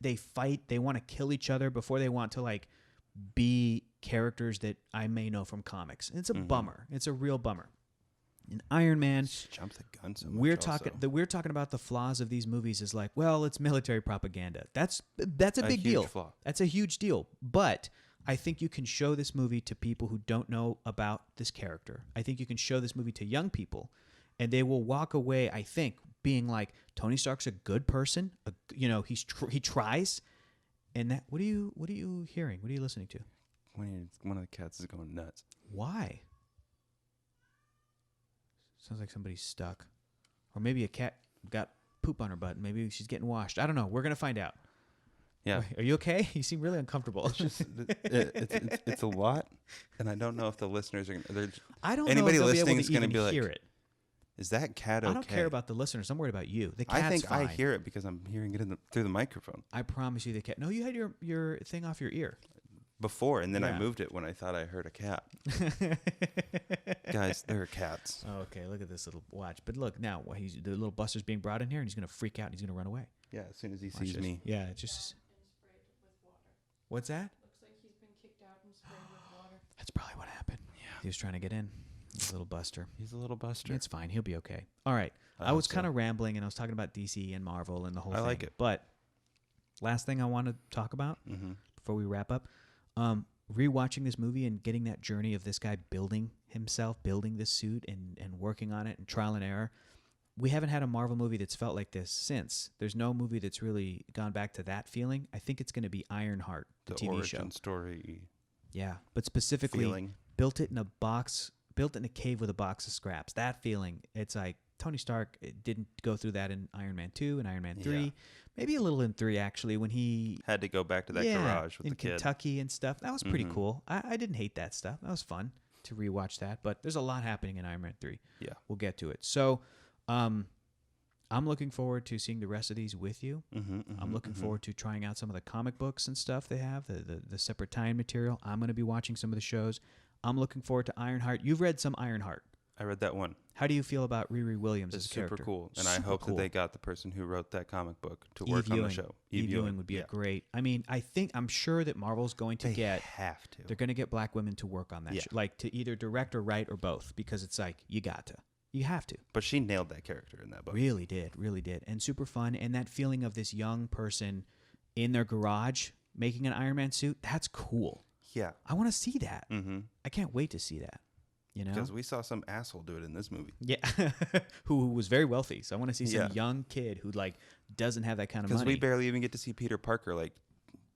Speaker 2: they fight. They want to kill each other before they want to like be characters that I may know from comics. It's a bummer. It's a real bummer. In Iron Man,
Speaker 1: jump the gun so much.
Speaker 2: We're talking about the flaws of these movies is like, well, it's military propaganda. That's a big deal.
Speaker 1: Flaw.
Speaker 2: That's a huge deal. But I think you can show this movie to people who don't know about this character. I think you can show this movie to young people, and they will walk away, I think, being like, Tony Stark's a good person. He tries. And that, what are you hearing? What are you listening to?
Speaker 1: One of the cats is going nuts.
Speaker 2: Why? Sounds like somebody's stuck. Or maybe a cat got poop on her butt. Maybe she's getting washed. I don't know. We're going to find out.
Speaker 1: Yeah.
Speaker 2: Are you okay? You seem really uncomfortable.
Speaker 1: It's just, it's a lot, and I don't know if the listeners are.
Speaker 2: I don't
Speaker 1: anybody
Speaker 2: know if
Speaker 1: listening
Speaker 2: be
Speaker 1: is
Speaker 2: going to
Speaker 1: be like,
Speaker 2: hear it.
Speaker 1: Is that cat okay?
Speaker 2: I don't care about the listeners. I'm worried about you. The cat's
Speaker 1: I think
Speaker 2: fine.
Speaker 1: I hear it because I'm hearing it through the microphone.
Speaker 2: I promise you the cat. No, you had your thing off your ear.
Speaker 1: Before, and then I moved it when I thought I heard a cat. Guys, there are cats.
Speaker 2: Okay, look at this little watch. But look, now the little Buster's being brought in here, and he's going to freak out, and he's going to run away.
Speaker 1: Yeah, as soon as he sees me.
Speaker 2: Yeah, it's just... What's that?
Speaker 3: Looks like he's been kicked out and sprayed with water.
Speaker 2: That's probably what happened. Yeah. He was trying to get in. He's a little Buster.
Speaker 1: He's a little Buster.
Speaker 2: It's fine. He'll be okay. All right. I was kind of rambling, and I was talking about DC and Marvel and the whole thing.
Speaker 1: I like it.
Speaker 2: But last thing I want to talk about before we wrap up, rewatching this movie and getting that journey of this guy building this suit and working on it and trial and error. We haven't had a Marvel movie that's felt like this since. There's no movie that's really gone back to that feeling. I think it's going to be Ironheart, the TV
Speaker 1: origin
Speaker 2: show.
Speaker 1: Story.
Speaker 2: Yeah, but specifically
Speaker 1: feeling.
Speaker 2: built it in a cave with a box of scraps. That feeling, it's like Tony Stark didn't go through that in Iron Man 2 and Iron Man 3. Yeah. Maybe a little in 3, actually, when he
Speaker 1: had to go back to that garage with
Speaker 2: in
Speaker 1: the kid.
Speaker 2: Kentucky and stuff. That was pretty cool. I didn't hate that stuff. That was fun to rewatch that. But there's a lot happening in Iron Man 3. Yeah. We'll get to it. So I'm looking forward to seeing the rest of these with you. I'm looking forward to trying out some of the comic books and stuff they have, the separate tie-in material. I'm going to be watching some of the shows. I'm looking forward to Ironheart. You've read some Ironheart.
Speaker 1: I read that one.
Speaker 2: How do you feel about Riri Williams as a character?
Speaker 1: Super cool. And I hope that they got the person who wrote that comic book to work on the show.
Speaker 2: Eve Ewing would be a great. I mean, I'm sure that Marvel's going to have to. They're going to get black women to work on that show. Like to either direct or write or both, because it's like, you got to. You have to.
Speaker 1: But she nailed that character in that book.
Speaker 2: Really did. And super fun. And that feeling of this young person in their garage making an Iron Man suit, that's cool.
Speaker 1: Yeah.
Speaker 2: I want to see that. I can't wait to see that.
Speaker 1: Because we saw some asshole do it in this movie.
Speaker 2: Yeah. who was very wealthy. So I want to see some young kid who like doesn't have that kind of money.
Speaker 1: Because we barely even get to see Peter Parker like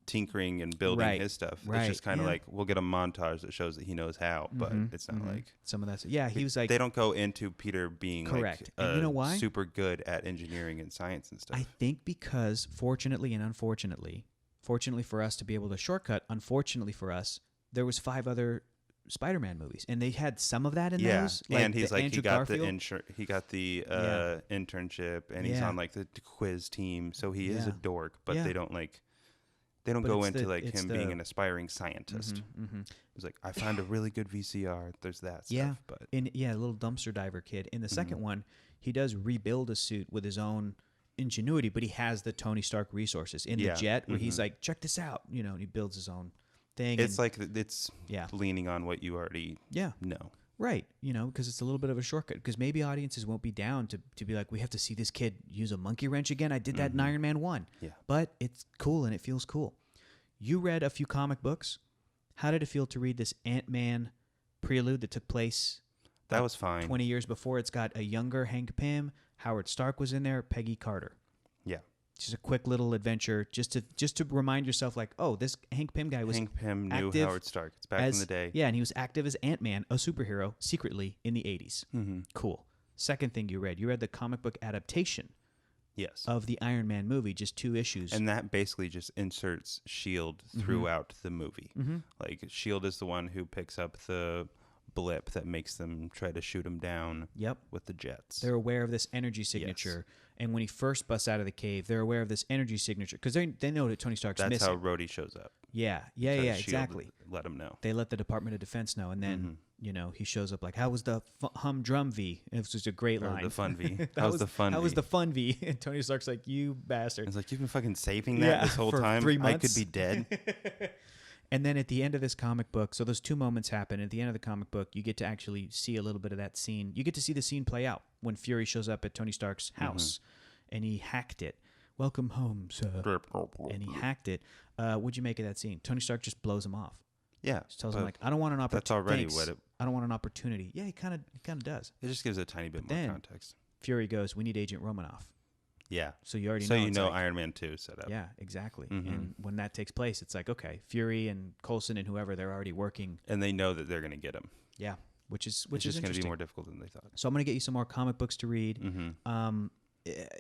Speaker 1: tinkering and building his stuff. It's just kind of like we'll get a montage that shows that he knows how, but it's not like
Speaker 2: some of that. Yeah, he was like
Speaker 1: they don't go into Peter being
Speaker 2: correct.
Speaker 1: Like
Speaker 2: and you know why?
Speaker 1: Super good at engineering and science and stuff.
Speaker 2: I think because fortunately and unfortunately, fortunately for us to be able to shortcut, unfortunately for us, there was 5 other Spider-Man movies, and they had some of that in those. Like
Speaker 1: and he's like
Speaker 2: Andrew
Speaker 1: he got
Speaker 2: Garfield.
Speaker 1: he got the internship, and he's on like the quiz team, so he is a dork. But they don't go into him being an aspiring scientist. It's like I found a really good VCR. There's that stuff, but
Speaker 2: a little dumpster diver kid. In the second one, he does rebuild a suit with his own ingenuity, but he has the Tony Stark resources in the jet, where he's like, check this out, and he builds his own thing.
Speaker 1: It's leaning on what you already know.
Speaker 2: Right, because it's a little bit of a shortcut, because maybe audiences won't be down to be like, we have to see this kid use a monkey wrench again. I did that in Iron Man 1. Yeah. But it's cool, and it feels cool. You read a few comic books. How did it feel to read this Ant-Man prelude that took place?
Speaker 1: That was fine.
Speaker 2: 20 years before. It's got a younger Hank Pym. Howard Stark was in there. Peggy Carter. Yeah. Just a quick little adventure, just to remind yourself, like, oh, this Hank Pym guy was
Speaker 1: Hank Pym knew Howard Stark. It's back in the day.
Speaker 2: Yeah, and he was active as Ant-Man, a superhero, secretly in the 80s. Cool. Second thing you read the comic book adaptation. Yes. Of the Iron Man movie, just 2 issues.
Speaker 1: And that basically just inserts S.H.I.E.L.D. throughout the movie. Like, S.H.I.E.L.D. is the one who picks up the blip that makes them try to shoot him down with the jets.
Speaker 2: They're aware of this energy signature. Yes. And when he first busts out of the cave, they're aware of this energy signature because they know that Tony Stark's missing.
Speaker 1: That's how Rhodey shows up.
Speaker 2: Yeah, exactly.
Speaker 1: Let him know.
Speaker 2: They let the Department of Defense know. And then he shows up like, how was the humdrum V? And it was just a great line.
Speaker 1: The fun V. How was the fun V?
Speaker 2: How was the fun V? And Tony Stark's like, you bastard.
Speaker 1: It's like, you've been fucking saving that this whole
Speaker 2: for
Speaker 1: time?
Speaker 2: 3 months.
Speaker 1: I could be dead.
Speaker 2: And then at the end of this comic book, so those two moments happen. At the end of the comic book, you get to actually see a little bit of that scene. You get to see the scene play out when Fury shows up at Tony Stark's house, and he hacked it. Welcome home, sir. And he hacked it. What'd you make of that scene? Tony Stark just blows him off.
Speaker 1: Yeah.
Speaker 2: Just tells him, like, I don't want an opportunity.
Speaker 1: That's already what it...
Speaker 2: I don't want an opportunity. Yeah, he kind of does.
Speaker 1: It just gives a tiny bit more context.
Speaker 2: Fury goes, we need Agent Romanoff.
Speaker 1: Yeah.
Speaker 2: So you already know.
Speaker 1: So you know Iron Man 2 set up.
Speaker 2: Yeah, exactly. And when that takes place, it's like, okay, Fury and Coulson and whoever, they're already working.
Speaker 1: And they know that they're going to get him.
Speaker 2: Yeah, which is
Speaker 1: just going to be more difficult than they thought.
Speaker 2: So I'm going to get you some more comic books to read.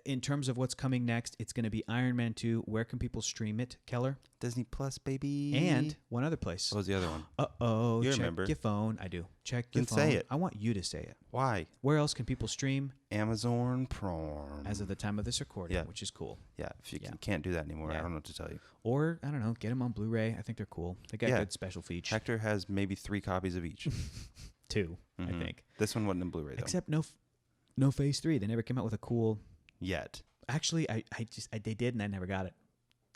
Speaker 2: In terms of what's coming next, it's going to be Iron Man 2. Where can people stream it, Keller?
Speaker 1: Disney Plus, baby.
Speaker 2: And one other place.
Speaker 1: What was the other one?
Speaker 2: Uh-oh.
Speaker 1: You
Speaker 2: check
Speaker 1: remember.
Speaker 2: your phone. I do. Check your phone.
Speaker 1: Then say it.
Speaker 2: I want you to say it.
Speaker 1: Why?
Speaker 2: Where else can people stream?
Speaker 1: Amazon Prime.
Speaker 2: As of the time of this recording, which is cool.
Speaker 1: Yeah, if you can't do that anymore, I don't know what to tell you.
Speaker 2: Or, I don't know, get them on Blu-ray. I think they're cool. They got good special features.
Speaker 1: Hector has maybe 3 copies of each.
Speaker 2: 2, I think.
Speaker 1: This one wasn't in Blu-ray, though.
Speaker 2: Except no Phase 3. They never came out with a cool...
Speaker 1: Yet.
Speaker 2: Actually, they did, and I never got it.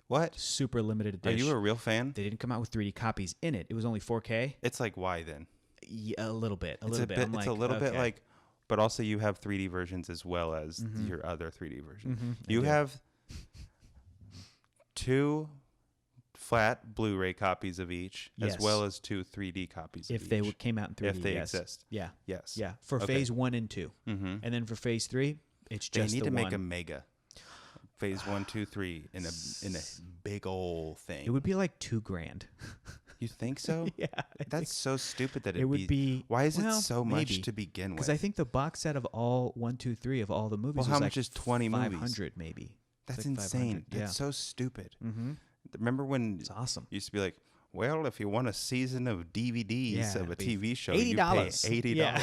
Speaker 1: What?
Speaker 2: Super limited edition.
Speaker 1: Are you a real fan?
Speaker 2: They didn't come out with 3D copies in it. It was only 4K.
Speaker 1: It's like, why then?
Speaker 2: Yeah, a little bit.
Speaker 1: It's a little bit like, but also you have 3D versions as well as your other 3D versions. You have 2 flat Blu-ray copies of each, as well as 2 3D copies of each.
Speaker 2: If they came out in 3D,
Speaker 1: if they exist.
Speaker 2: Yeah.
Speaker 1: Yes.
Speaker 2: Yeah. For Phase 1 and 2. And then for Phase 3, it's just
Speaker 1: they need
Speaker 2: the
Speaker 1: to
Speaker 2: one.
Speaker 1: make a mega. Phase 1, 2, 3 in a big old thing.
Speaker 2: It would be like $2,000.
Speaker 1: You think so?
Speaker 2: Yeah.
Speaker 1: That's so stupid that
Speaker 2: it would be.
Speaker 1: Why is it so much
Speaker 2: maybe,
Speaker 1: to begin with?
Speaker 2: Because I think the box set of all 1, 2, 3 of all the movies
Speaker 1: well,
Speaker 2: was
Speaker 1: how
Speaker 2: like
Speaker 1: much is 20 movies?
Speaker 2: 500 maybe.
Speaker 1: That's
Speaker 2: like
Speaker 1: insane. That's so stupid.
Speaker 2: Mm-hmm.
Speaker 1: Remember when
Speaker 2: it's awesome.
Speaker 1: It used to be like, well, if you want a season of DVDs of a TV show,
Speaker 2: $80.
Speaker 1: you pay $80.
Speaker 2: Yeah.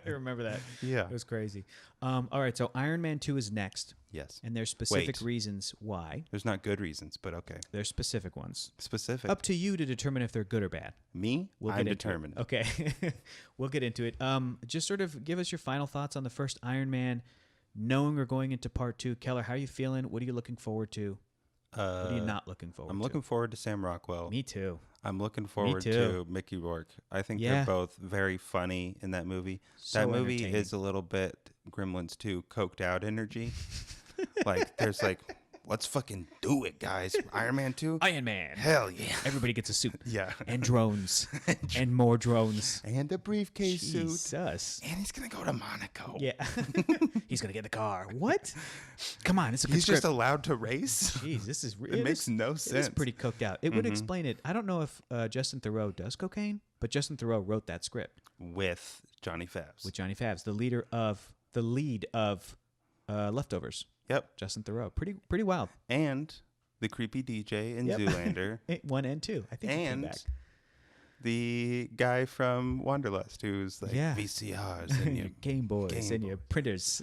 Speaker 2: I remember that.
Speaker 1: Yeah.
Speaker 2: It was crazy. All right, so Iron Man 2 is next.
Speaker 1: Yes.
Speaker 2: And there's specific reasons why.
Speaker 1: There's not good reasons, but okay.
Speaker 2: There's specific ones.
Speaker 1: Specific.
Speaker 2: Up to you to determine if they're good or bad.
Speaker 1: Me? I'm determined.
Speaker 2: Okay. We'll get into it. Just sort of give us your final thoughts on the first Iron Man, knowing we're going into part 2. Keller, how are you feeling? What are you looking forward to? What are you not looking forward to?
Speaker 1: I'm looking forward to Sam Rockwell.
Speaker 2: Me too.
Speaker 1: I'm looking forward to Mickey Rourke. I think they're both very funny in that movie.
Speaker 2: So
Speaker 1: that movie is a little bit Gremlins 2 coked out energy. Like, there's like, let's fucking do it, guys. Iron Man 2?
Speaker 2: Iron Man.
Speaker 1: Hell yeah.
Speaker 2: Everybody gets a suit.
Speaker 1: Yeah.
Speaker 2: And drones. And more drones.
Speaker 1: And a briefcase suit.
Speaker 2: Jesus.
Speaker 1: And he's going to go to Monaco.
Speaker 2: Yeah. He's going to get the car. What? Come on. It's a good
Speaker 1: He's
Speaker 2: script.
Speaker 1: just allowed to race?
Speaker 2: Jeez, this is...
Speaker 1: It makes no sense.
Speaker 2: It is pretty cooked out. It would explain it. I don't know if Justin Theroux does cocaine, but Justin Theroux wrote that script.
Speaker 1: With Johnny Favs.
Speaker 2: With Johnny Favs, the lead of Leftovers.
Speaker 1: Yep.
Speaker 2: Justin Theroux. Pretty wild.
Speaker 1: And the creepy DJ in Zoolander.
Speaker 2: 1 and 2. I think he came back.
Speaker 1: The guy from Wanderlust who's like VCRs and your
Speaker 2: Game Boys and your printers.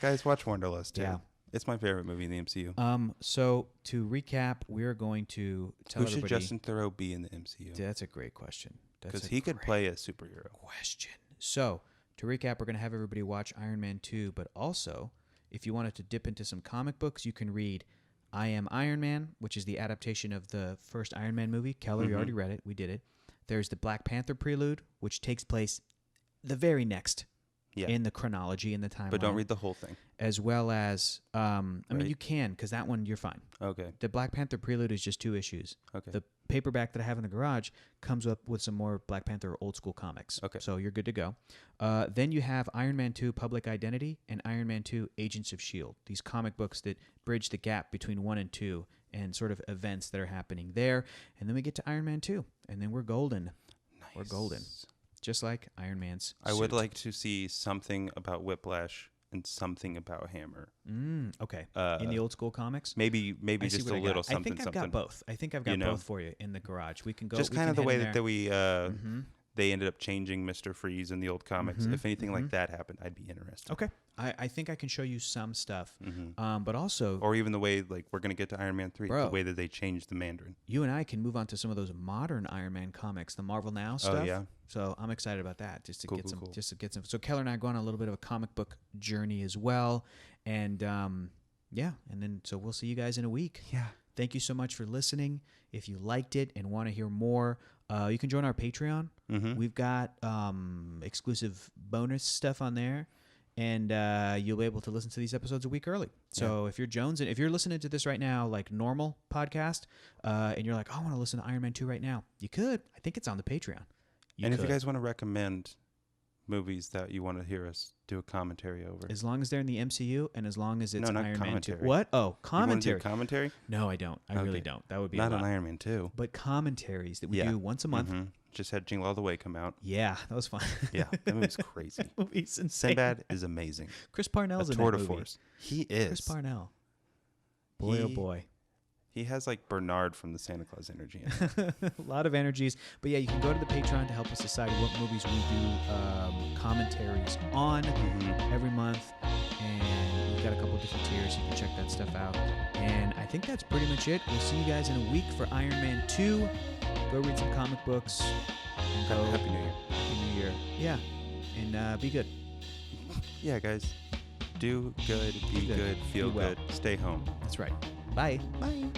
Speaker 1: Guys, watch Wanderlust too. Yeah. It's my favorite movie in the MCU.
Speaker 2: So to recap, we're going to tell everybody.
Speaker 1: Who should Justin Theroux be in the MCU?
Speaker 2: That's a great question.
Speaker 1: Because he could play a superhero.
Speaker 2: Question. So to recap, we're going to have everybody watch Iron Man 2, but also, if you wanted to dip into some comic books, you can read I Am Iron Man, which is the adaptation of the first Iron Man movie. Keller, you already read it. We did it. There's the Black Panther prelude, which takes place the very next in the chronology in the timeline.
Speaker 1: But don't read the whole thing.
Speaker 2: As well as, I mean, you can, because that one, you're fine.
Speaker 1: Okay.
Speaker 2: The Black Panther prelude is just 2 issues.
Speaker 1: Okay.
Speaker 2: The paperback that I have in the garage comes up with some more Black Panther old school comics.
Speaker 1: Okay.
Speaker 2: So you're good to go. Then you have Iron Man 2 Public Identity and Iron Man 2 Agents of S.H.I.E.L.D. These comic books that bridge the gap between 1 and 2 and sort of events that are happening there. And then we get to Iron Man 2, and then we're golden.
Speaker 1: Nice.
Speaker 2: We're golden. Just like Iron Man's
Speaker 1: I would like to see something about Whiplash and something about Hammer.
Speaker 2: Okay. In the old school comics?
Speaker 1: Maybe just a little something.
Speaker 2: I think I've got both. I think I've got both for you in the garage. We can go.
Speaker 1: Just kind of the way that we they ended up changing Mr. Freeze in the old comics. If anything like that happened, I'd be interested.
Speaker 2: Okay. I think I can show you some stuff. But also...
Speaker 1: Or even the way, like, we're going to get to Iron Man 3,
Speaker 2: Bro,
Speaker 1: the way that they changed the Mandarin.
Speaker 2: You and I can move on to some of those modern Iron Man comics, the Marvel Now stuff.
Speaker 1: Oh, yeah.
Speaker 2: So I'm excited about that, just to
Speaker 1: Cool,
Speaker 2: get
Speaker 1: cool,
Speaker 2: some,
Speaker 1: cool.
Speaker 2: just to get some. So Keller and I go on a little bit of a comic book journey as well, and yeah, and then so we'll see you guys in a week.
Speaker 1: Yeah.
Speaker 2: Thank you so much for listening. If you liked it and want to hear more, you can join our Patreon. We've got exclusive bonus stuff on there, and you'll be able to listen to these episodes a week early. So if you're Jones, and if you're listening to this right now, like normal podcast, and you're like, oh, I want to listen to Iron Man 2 right now, you could. I think it's on the Patreon.
Speaker 1: If you guys want to recommend movies that you want to hear us do a commentary over,
Speaker 2: as long as they're in the MCU and as long as it's
Speaker 1: not
Speaker 2: Iron
Speaker 1: commentary.
Speaker 2: Man 2. What? Oh, commentary.
Speaker 1: You want to do commentary?
Speaker 2: No, I don't. I really don't. That would be
Speaker 1: not
Speaker 2: a lot.
Speaker 1: on Iron Man 2.
Speaker 2: But commentaries that we do once a month.
Speaker 1: Just had Jingle All the Way come out.
Speaker 2: Yeah, that was fun.
Speaker 1: Yeah, that movie's crazy.
Speaker 2: That movie's insane.
Speaker 1: Sinbad is amazing.
Speaker 2: Chris Parnell's
Speaker 1: a
Speaker 2: in
Speaker 1: tour
Speaker 2: that
Speaker 1: de
Speaker 2: movie.
Speaker 1: force. He is.
Speaker 2: Chris Parnell. Boy, oh boy.
Speaker 1: He has like Bernard from the Santa Claus energy.
Speaker 2: A lot of energies. But yeah, you can go to the Patreon to help us decide what movies we do commentaries on every month. And we've got a couple different tiers. You can check that stuff out. And I think that's pretty much it. We'll see you guys in a week for Iron Man 2. Go read some comic books. And go
Speaker 1: Happy New Year.
Speaker 2: Happy New Year. Yeah. And be good.
Speaker 1: Yeah, guys. Do good, be good, feel
Speaker 2: Be well.
Speaker 1: good, stay home.
Speaker 2: That's right. Bye.
Speaker 1: Bye.